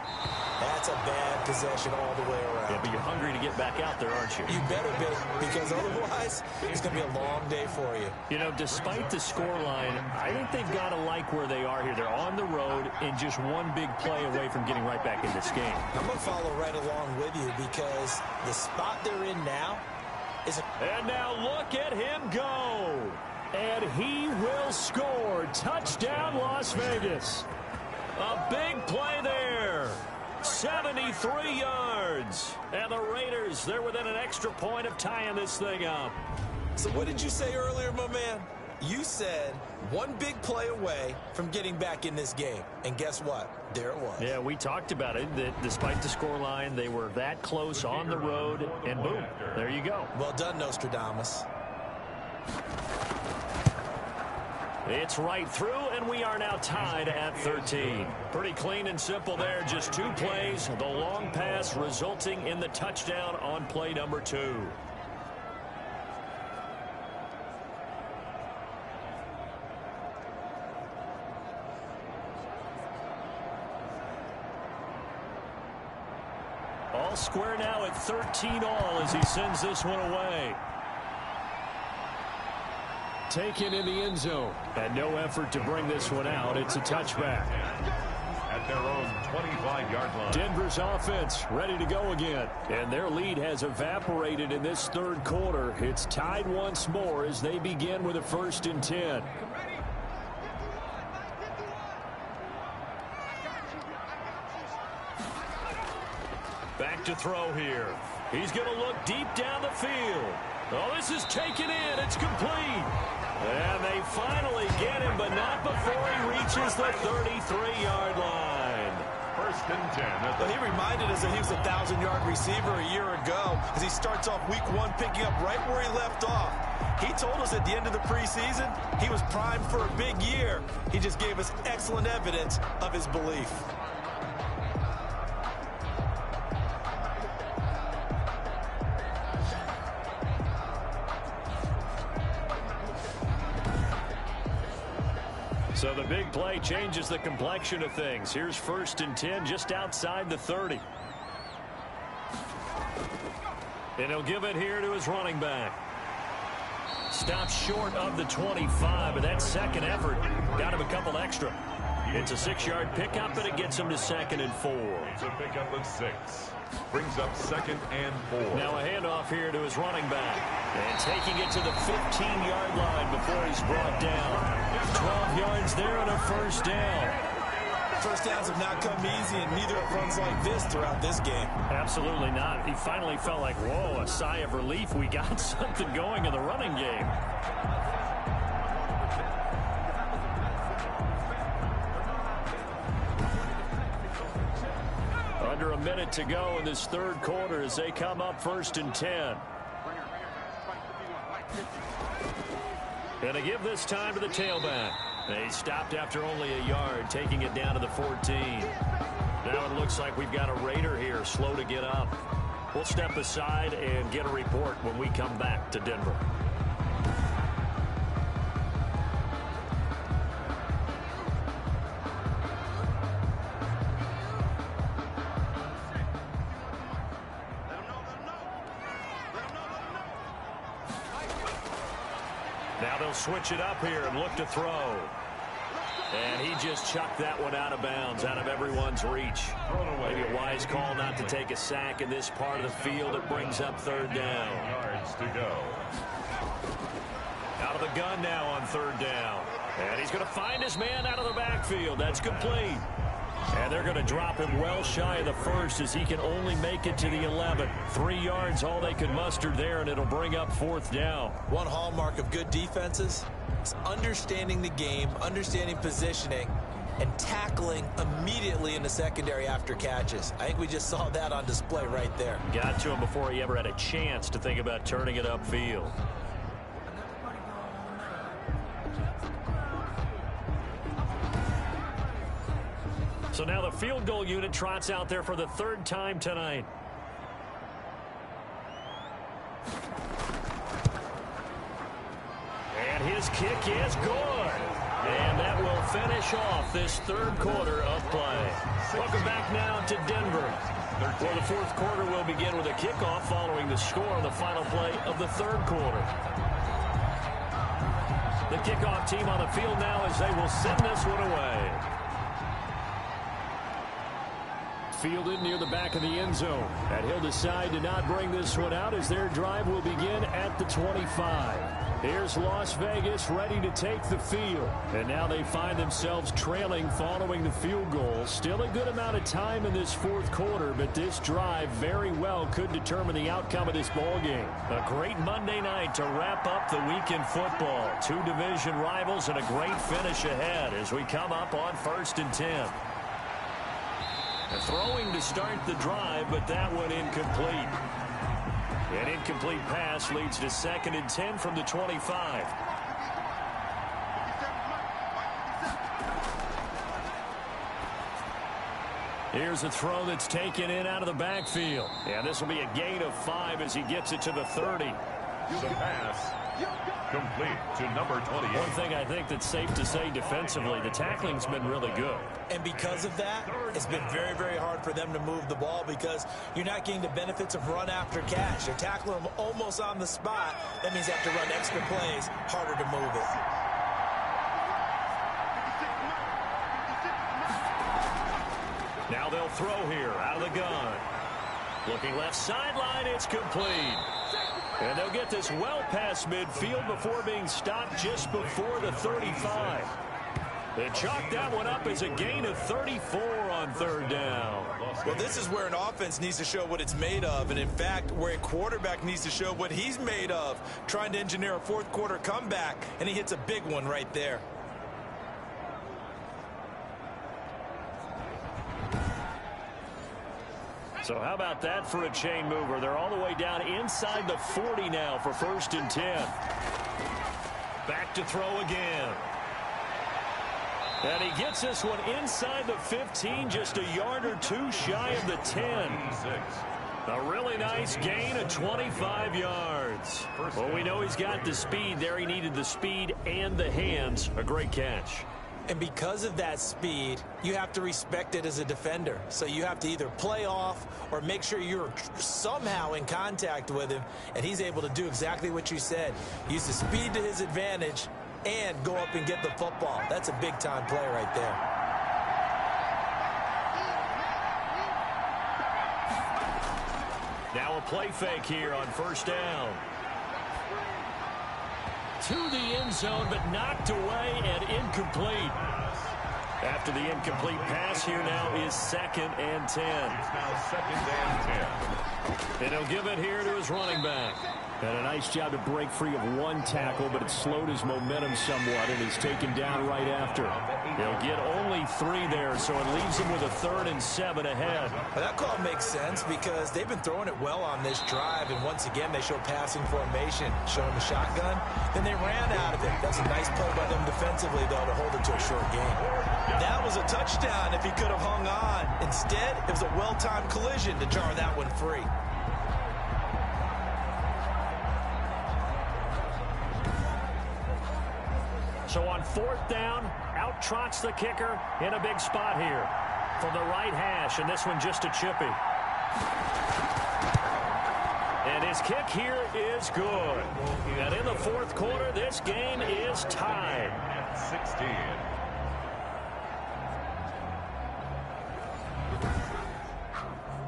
that's a bad possession all the way around. Yeah, but you're hungry to get back out there, aren't you? You better be, because otherwise, it's going to be a long day for you. You know, despite the scoreline, I think they've got to like where they are here. They're on the road and just one big play away from getting right back in this game. I'm going to follow right along with you because the spot they're in now is a... And now look at him go. And he will score. score. Touchdown, Las Vegas. A big play there. 73 yards. And the Raiders, they're within an extra point of tying this thing up. So what did you say earlier, my man? You said one big play away from getting back in this game. And guess what? There it was. Yeah, we talked about it, that despite the scoreline, they were that close on the road, and boom, there you go. Well done, Nostradamus. It's right through, and we are now tied at 13. Pretty clean and simple there, just 2 plays. The long pass resulting in the touchdown on play number 2. All square now at 13 all as he sends this one away. Taken in the end zone. And no effort to bring this one out. It's a touchback. At their own 25-yard line. Denver's offense ready to go again. And their lead has evaporated in this third quarter. It's tied once more as they begin with a 1st and 10. Back to throw here. He's going to look deep down the field. Oh, this is taken in. It's complete. And they finally get him, but not before he reaches the 33-yard line. 1st and 10. Well, he reminded us that he was a 1,000-yard receiver a year ago as he starts off week 1 picking up right where he left off. He told us at the end of the preseason he was primed for a big year. He just gave us excellent evidence of his belief. So the big play changes the complexion of things. Here's 1st and 10 just outside the 30. And he'll give it here to his running back. Stops short of the 25, but that second effort got him a couple extra. It's a 6-yard pickup, but it gets him to 2nd and 4. It's a pickup of 6. Brings up 2nd and 4. Now a handoff here to his running back. And taking it to the 15-yard line before he's brought down. 12 yards there and a 1st down. First downs have not come easy, and neither have runs like this throughout this game. Absolutely not. He finally felt like, whoa, a sigh of relief. We got something going in the running game. Under a minute to go in this third quarter as they come up 1st and 10. And they give this time to the tailback. They stopped after only a yard, taking it down to the 14. Now it looks like we've got a Raider here, slow to get up. We'll step aside and get a report when we come back to Denver. Now they'll switch it up here and look to throw. And he just chucked that one out of bounds, out of everyone's reach. Maybe a wise call not to take a sack in this part of the field. It brings up 3rd down. Yards to go. Out of the gun now on 3rd down. And he's going to find his man out of the backfield. That's complete. And they're going to drop him well shy of the 1st as he can only make it to the 11. 3 yards, all they could muster there, and it'll bring up 4th down. One hallmark of good defenses is understanding the game, understanding positioning, and tackling immediately in the secondary after catches. I think we just saw that on display right there. Got to him before he ever had a chance to think about turning it upfield. So now the field goal unit trots out there for the 3rd time tonight. And his kick is good. And that will finish off this 3rd quarter of play. Welcome back now to Denver. Well, the 4th quarter will begin with a kickoff following the score on the final play of the 3rd quarter. The kickoff team on the field now as they will send this one away. Fielded near the back of the end zone. And he'll decide to not bring this one out as their drive will begin at the 25. Here's Las Vegas ready to take the field. And now they find themselves trailing following the field goal. Still a good amount of time in this fourth quarter, but this drive very well could determine the outcome of this ball game. A great Monday night to wrap up the week in football. Two division rivals and a great finish ahead as we come up on 1st and 10. Throwing to start the drive, but that one incomplete. An incomplete pass leads to 2nd and 10 from the 25. Here's a throw that's taken in out of the backfield. And this will be a gain of 5 as he gets it to the 30. The pass complete to number 28. One thing I think that's safe to say defensively, the tackling's been really good. And because of that, it's been very, very hard for them to move the ball because you're not getting the benefits of run after catch. They're tackling them almost on the spot. That means they have to run extra plays, harder to move it. Now they'll throw here out of the gun. Looking left sideline, it's complete. And they'll get this well past midfield before being stopped just before the 35. They chalk that one up as a gain of 34 on 3rd down. Well, this is where an offense needs to show what it's made of. And, in fact, where a quarterback needs to show what he's made of, trying to engineer a fourth quarter comeback. And he hits a big one right there. So how about that for a chain mover? They're all the way down inside the 40 now for 1st and 10. Back to throw again. And he gets this one inside the 15, just a yard or two shy of the 10. A really nice gain of 25 yards. Well, we know he's got the speed there. He needed the speed and the hands. A great catch. And because of that speed, you have to respect it as a defender. So you have to either play off or make sure you're somehow in contact with him. And he's able to do exactly what you said. Use the speed to his advantage and go up and get the football. That's a big-time play right there. Now a play fake here on 1st down. To the end zone, but knocked away and incomplete. After the incomplete pass, here now is 2nd and 10. It's now 2nd and 10. And he'll give it here to his running back. And a nice job to break free of one tackle, but it slowed his momentum somewhat, and he's taken down right after. He'll get only 3 there, so it leaves him with a 3rd and 7 ahead. Well, that call makes sense because they've been throwing it well on this drive, and once again they show passing formation, showing the shotgun. Then they ran out of it. That's a nice play by them defensively, though, to hold it to a short game. That was a touchdown if he could have hung on. Instead, it was a well-timed collision to jar that one free. So on 4th down, out trots the kicker in a big spot here from the right hash, and this one just a chippy. And his kick here is good. And in the 4th quarter, this game is tied. 16.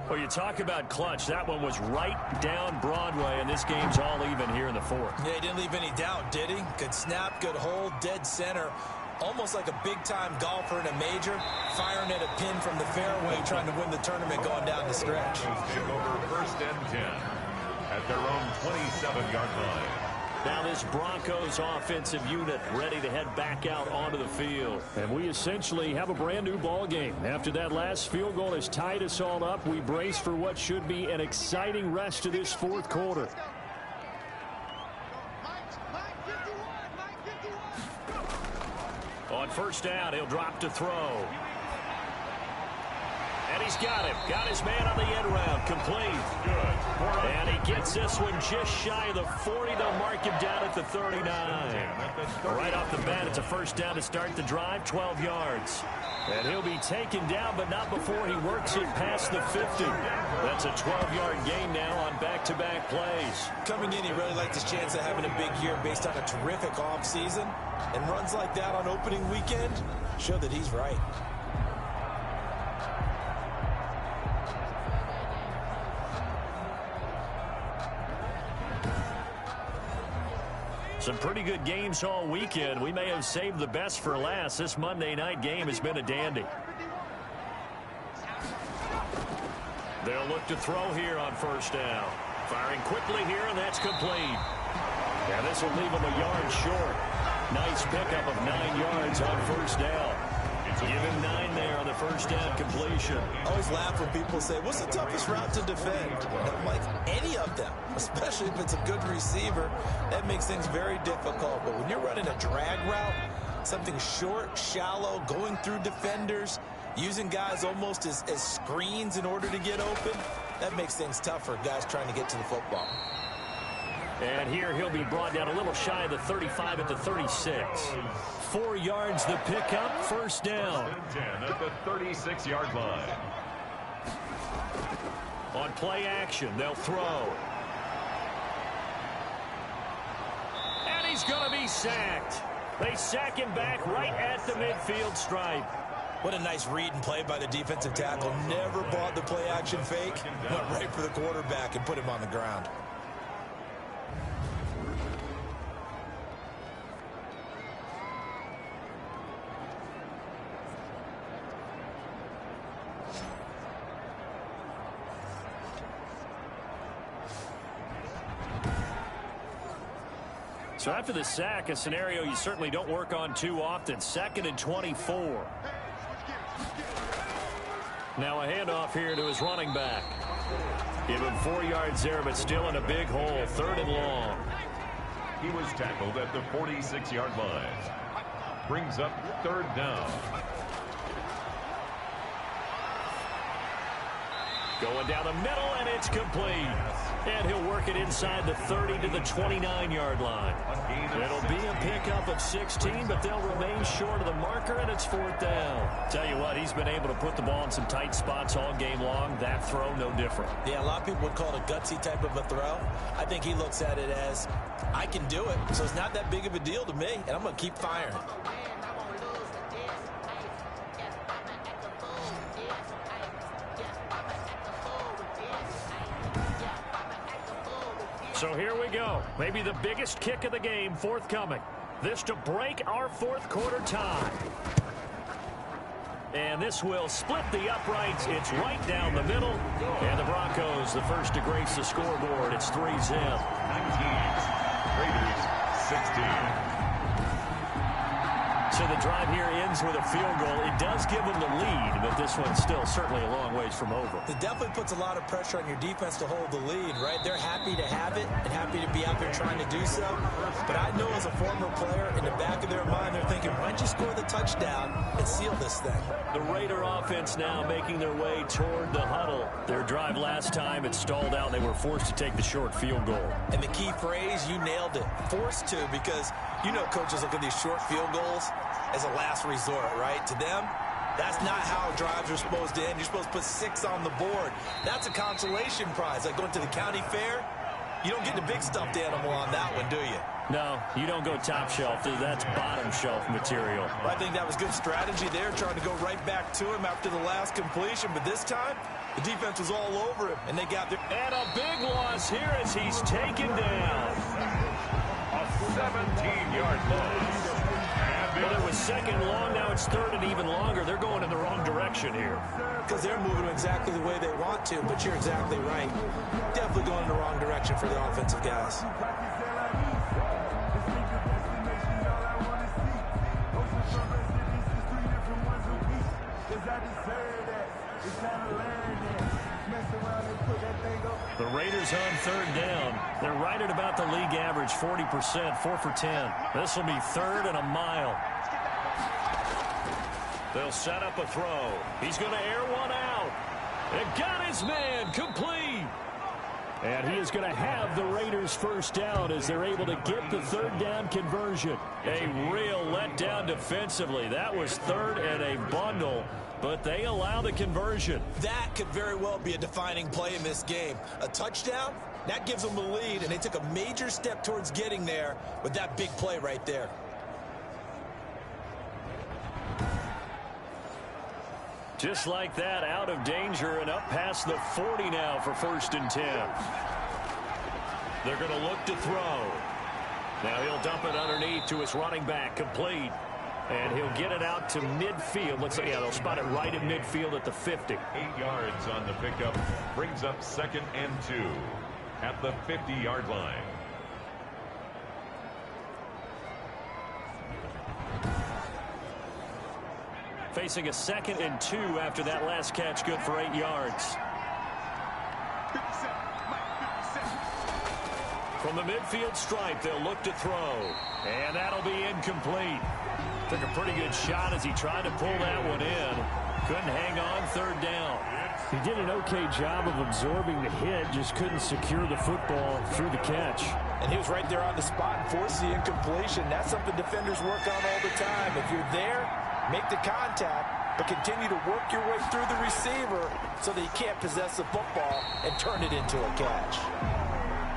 Well, you talk about clutch. That one was right down Broadway, and this game's all even here in the 4th. Yeah, he didn't leave any doubt, did he? Good snap, good hold, dead center. Almost like a big-time golfer in a major, firing at a pin from the fairway, trying to win the tournament going down the stretch. Take over 1st and 10 at their own 27-yard line. Now this Broncos offensive unit ready to head back out onto the field. And we essentially have a brand new ball game. After that last field goal has tied us all up, we brace for what should be an exciting rest of this 4th quarter. On 1st down, he'll drop to throw. And he's got him. Got his man on the end round. Complete. Good. And he gets this one just shy of the 40. They'll mark him down at the 39. Right off the bat, it's a 1st down to start the drive, 12 yards. And he'll be taken down, but not before he works it past the 50. That's a 12-yard gain now on back-to-back plays. Coming in, he really liked his chance of having a big year based on a terrific offseason. And runs like that on opening weekend show that he's right. Some pretty good games all weekend. We may have saved the best for last. This Monday night game has been a dandy. They'll look to throw here on first down. Firing quickly here, and that's complete. And this will leave him a yard short. Nice pickup of 9 yards on first down. Give him 9 there on the first down completion. I always laugh when people say, what's the toughest route to defend? And I'm like, any of them, especially if it's a good receiver. That makes things very difficult. But when you're running a drag route, something short, shallow, going through defenders, using guys almost as screens in order to get open, that makes things tough for guys trying to get to the football. And here he'll be brought down a little shy of the 35 at the 36. 4 yards the pickup, first down. 10 at the 36-yard line. On play action, they'll throw. And he's going to be sacked. They sack him back right at the midfield stripe. What a nice read and play by the defensive tackle. Never bought the play action fake. Went right for the quarterback and put him on the ground. So after the sack, a scenario you certainly don't work on too often. 2nd and 24. Now a handoff here to his running back. Give him 4 yards there, but still in a big hole. 3rd and long. He was tackled at the 46-yard line. Brings up 3rd down. Going down the middle, and it's complete. And he'll work it inside the 30 to the 29-yard line. It'll be a pickup of 16, but they'll remain short of the marker, and it's 4th down. Tell you what, he's been able to put the ball in some tight spots all game long. That throw, no different. Yeah, a lot of people would call it a gutsy type of a throw. I think he looks at it as, I can do it, so it's not that big of a deal to me, and I'm going to keep firing. So here we go. Maybe the biggest kick of the game forthcoming. This to break our 4th quarter tie. And this will split the uprights. It's right down the middle. And the Broncos, the first to grace the scoreboard. It's 3-0. 19. Raiders 16. So the drive here ends with a field goal. It does give them the lead, but this one's still certainly a long ways from over. It definitely puts a lot of pressure on your defense to hold the lead, right? They're happy to have it and happy to be out there trying to do so. But I know as a former player, in the back of their mind, they're thinking, why don't you score the touchdown and seal this thing? The Raider offense now making their way toward the huddle. Their drive last time, it stalled out. They were forced to take the short field goal. And the key phrase, you nailed it. Forced to, because you know coaches look at these short field goals as a last resort, right? To them, that's not how drives are supposed to end. You're supposed to put 6 on the board. That's a consolation prize. Like going to the county fair, you don't get the big stuffed animal on that one, do you? No, you don't go top shelf. That's bottom shelf material. Well, I think that was good strategy there, trying to go right back to him after the last completion. But this time, the defense was all over him, and they got there. And a big loss here as he's taken down. A 17-yard loss. Well, it was 2nd long. Now it's 3rd and even longer. They're going in the wrong direction here. Because they're moving exactly the way they want to, but you're exactly right. Definitely going in the wrong direction for the offensive guys. The Raiders on 3rd down. They're right at about the league average, 40%, 4 for 10. This will be 3rd and a mile. They'll set up a throw. He's going to air one out. And got his man, complete. And he is going to have the Raiders first down as they're able to get the 3rd down conversion. A real letdown defensively. That was 3rd and a bundle, but they allow the conversion. That could very well be a defining play in this game. A touchdown, that gives them the lead, and they took a major step towards getting there with that big play right there. Just like that, out of danger and up past the 40 now for 1st and 10. They're going to look to throw. Now he'll dump it underneath to his running back, complete. And he'll get it out to midfield. Let's see, yeah, they'll spot it right at midfield at the 50. 8 yards on the pickup. Brings up 2nd and 2 at the 50-yard line. Facing a 2nd and 2 after that last catch, good for 8 yards. From the midfield stripe, they'll look to throw. And that'll be incomplete. Took a pretty good shot as he tried to pull that one in. Couldn't hang on, 3rd down. He did an okay job of absorbing the hit, just couldn't secure the football through the catch. And he was right there on the spot and forced the incompletion. That's something defenders work on all the time. If you're there, make the contact, but continue to work your way through the receiver so that he can't possess the football and turn it into a catch.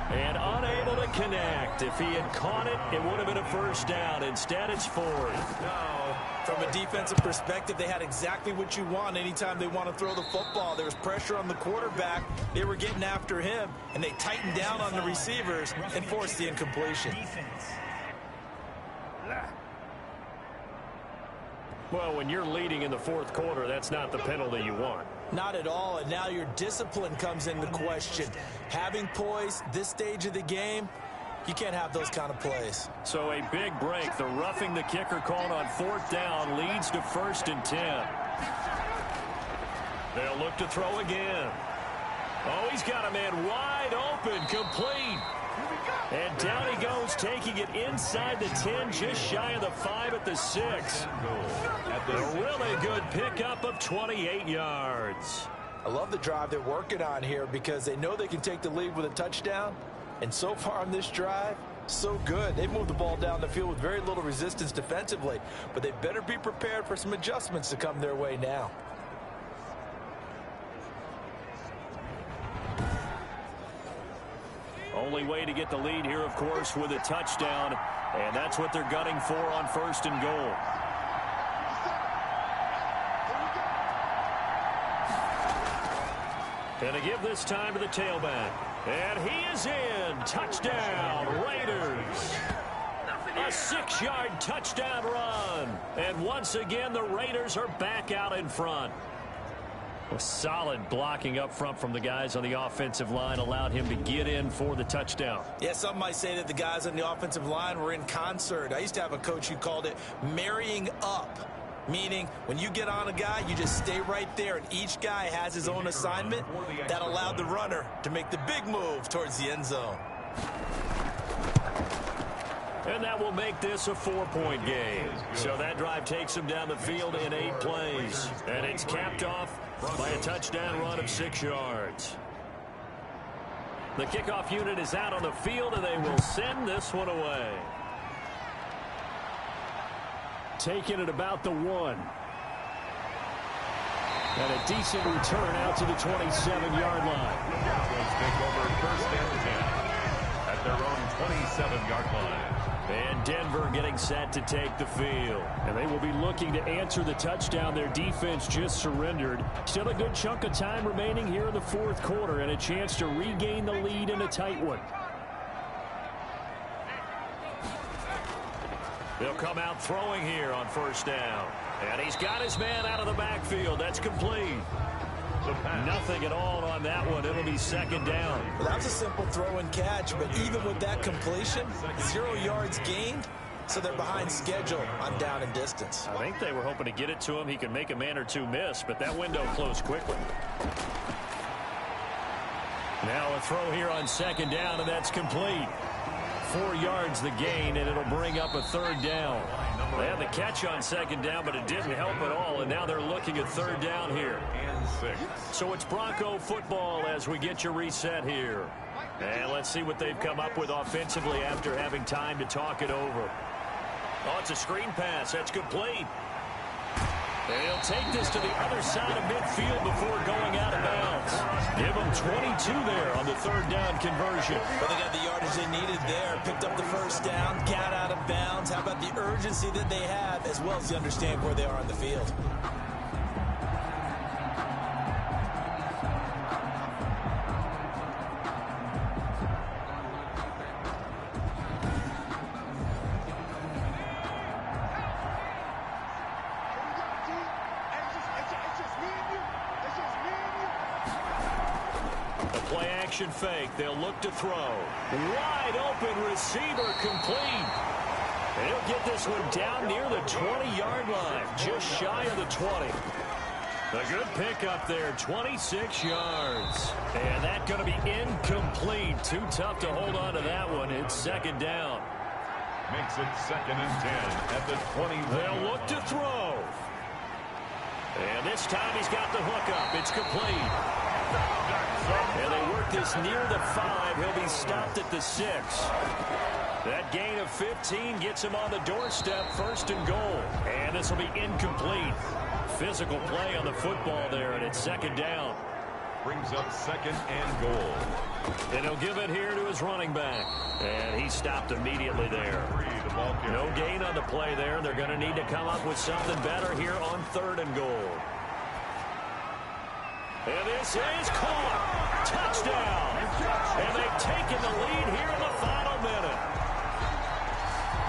And unable to connect. If he had caught it, it would have been a 1st down. Instead, it's 4th. No. From a defensive perspective, they had exactly what you want anytime they want to throw the football. There was pressure on the quarterback. They were getting after him, and they tightened down on the receivers and forced the incompletion. Well, when you're leading in the 4th quarter, that's not the penalty you want. Not at all, and now your discipline comes into question. Having poise this stage of the game, you can't have those kind of plays. So a big break. The roughing the kicker called on 4th down leads to 1st and 10. They'll look to throw again. Oh, he's got a man wide open, complete. And down he goes, taking it inside the 10, just shy of the 5 at the 6. A really good pickup of 28 yards. I love the drive they're working on here because they know they can take the lead with a touchdown. And so far on this drive, so good. They've moved the ball down the field with very little resistance defensively, but they better be prepared for some adjustments to come their way now. Only way to get the lead here, of course, with a touchdown, and that's what they're gunning for on 1st and goal. And to give this time to the tailback. And he is in. Touchdown, Raiders. A 6-yard touchdown run. And once again, the Raiders are back out in front. A solid blocking up front from the guys on the offensive line allowed him to get in for the touchdown. Yeah, some might say that the guys on the offensive line were in concert. I used to have a coach who called it marrying up, meaning when you get on a guy, you just stay right there, and each guy has his own assignment. That allowed the runner to make the big move towards the end zone. And that will make this a 4-point game. So that drive takes them down the field in 8 plays. And it's capped off by a touchdown run of 6 yards. The kickoff unit is out on the field, and they will send this one away. Taking it about the 1. And a decent return out to the 27-yard line. Cowboys take over 1st and 10 at their own 27-yard line. And Denver getting set to take the field. And they will be looking to answer the touchdown their defense just surrendered. Still a good chunk of time remaining here in the 4th quarter and a chance to regain the lead in a tight one. They'll come out throwing here on 1st down. And he's got his man out of the backfield. That's complete. Nothing at all on that one. It'll be 2nd down. Well, that was a simple throw and catch, but even with that completion, 0 yards gained, so they're behind schedule on down and distance. I think they were hoping to get it to him. He could make a man or two miss, but that window closed quickly. Now a throw here on 2nd down, and that's complete. 4 yards the gain, and it'll bring up a 3rd down. They had the catch on 2nd down, but it didn't help at all, and now they're looking at 3rd down here. And 6. So it's Bronco football as we get you reset here. And let's see what they've come up with offensively after having time to talk it over. Oh, it's a screen pass. That's complete. They'll take this to the other side of midfield before going out of bounds. Give them 22 there on the 3rd down conversion. Well, they got the yardage they needed there. Picked up the 1st down, got out of bounds. How about the urgency that they have, as well as they understand where they are on the field? play action fake. They'll look to throw. Wide open receiver complete. He'll get this one down near the 20-yard line, just shy of the 20. A good pickup there, 26 yards. And that's going to be incomplete. Too tough to hold on to that one. It's second down. Makes it 2nd and 10 at the 20. They'll look to throw. And this time he's got the hook up. It's complete. And they work this near the 5. He'll be stopped at the 6. That gain of 15 gets him on the doorstep, 1st and goal. And this will be incomplete. Physical play on the football there, and it's 2nd down. Brings up 2nd and goal. And he'll give it here to his running back. And he stopped immediately there. No gain on the play there. They're going to need to come up with something better here on 3rd and goal. And this is caught. Touchdown. And they've taken the lead here in the final minute.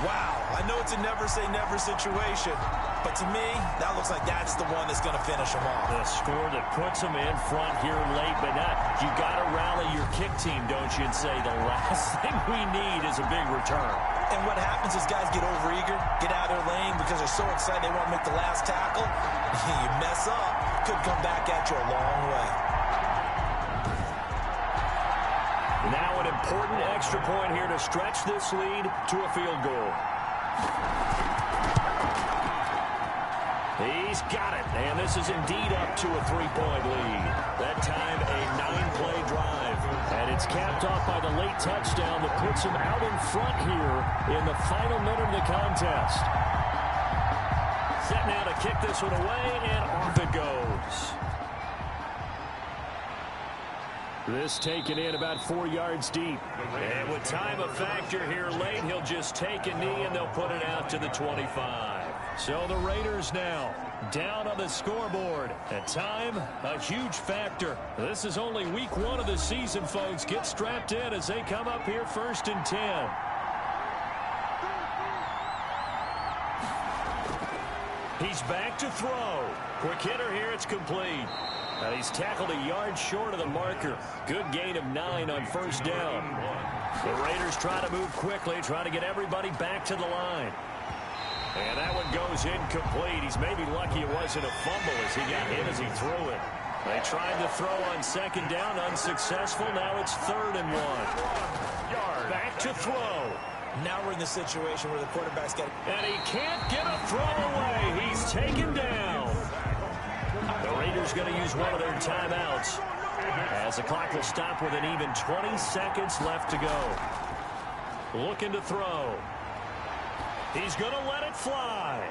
Wow, I know it's a never-say-never situation, but to me, that looks like that's the one that's going to finish them off. The score that puts them in front here late, but you got to rally your kick team, don't you, and say the last thing we need is a big return. And what happens is guys get overeager, get out of their lane because they're so excited they want to make the last tackle. You mess up, could come back at you a long way. Now an important extra point here to stretch this lead to a field goal. He's got it, and this is indeed up to a 3-point lead. That time a 9-play drive, and it's capped off by the late touchdown that puts him out in front here in the final minute of the contest. Set now to kick this one away, and off it goes. This taken in about 4 yards deep. And with time a factor here late, he'll just take a knee and they'll put it out to the 25. So the Raiders now down on the scoreboard. And time, a huge factor. This is only week 1 of the season, folks. Get strapped in as they come up here 1st and 10. He's back to throw. Quick hitter here, it's complete. And he's tackled a yard short of the marker. Good gain of 9 on 1st down. The Raiders try to move quickly, try to get everybody back to the line. And that one goes incomplete. He's maybe lucky it wasn't a fumble as he got hit as he threw it. They tried to throw on 2nd down, unsuccessful. Now it's 3rd and 1. Back to throw. Now we're in the situation where the quarterback's got... And he can't get a throw away. He's taken down. The Raiders going to use one of their timeouts as the clock will stop with an even 20 seconds left to go. Looking to throw. He's going to let it fly.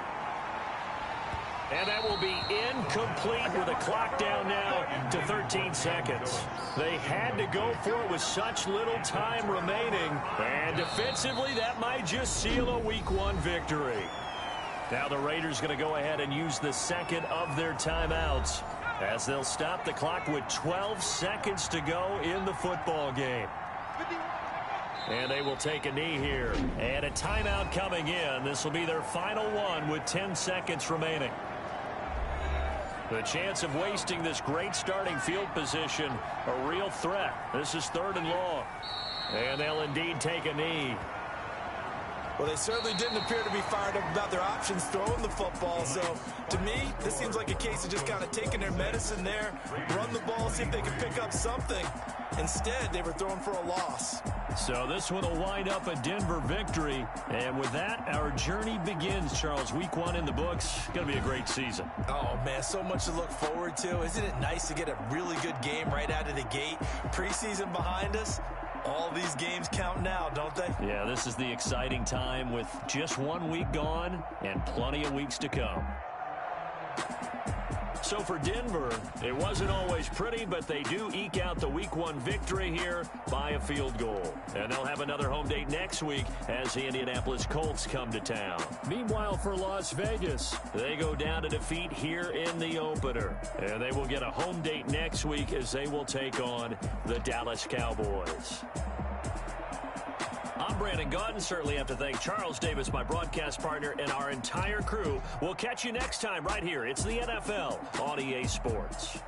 And that will be incomplete with the clock down now to 13 seconds. They had to go for it with such little time remaining. And defensively, that might just seal a week 1 victory. Now the Raiders going to go ahead and use the 2nd of their timeouts as they'll stop the clock with 12 seconds to go in the football game. And they will take a knee here. And a timeout coming in. This will be their final one with 10 seconds remaining. The chance of wasting this great starting field position, a real threat. This is 3rd and long. And they'll indeed take a knee. Well, they certainly didn't appear to be fired up about their options throwing the football. So, to me, this seems like a case of just kind of taking their medicine there, run the ball, see if they can pick up something. Instead, they were throwing for a loss. So this one will wind up a Denver victory. And with that, our journey begins, Charles. Week 1 in the books. Going to be a great season. Oh, man, so much to look forward to. Isn't it nice to get a really good game right out of the gate? Preseason behind us. All these games count now, don't they? Yeah, this is the exciting time with just 1 week gone and plenty of weeks to come. So for Denver, it wasn't always pretty, but they do eke out the week 1 victory here by a field goal. And they'll have another home date next week as the Indianapolis Colts come to town. Meanwhile, for Las Vegas, they go down to defeat here in the opener. And they will get a home date next week as they will take on the Dallas Cowboys. I'm Brandon Gaudin. Certainly have to thank Charles Davis, my broadcast partner, and our entire crew. We'll catch you next time right here. It's the NFL on EA Sports.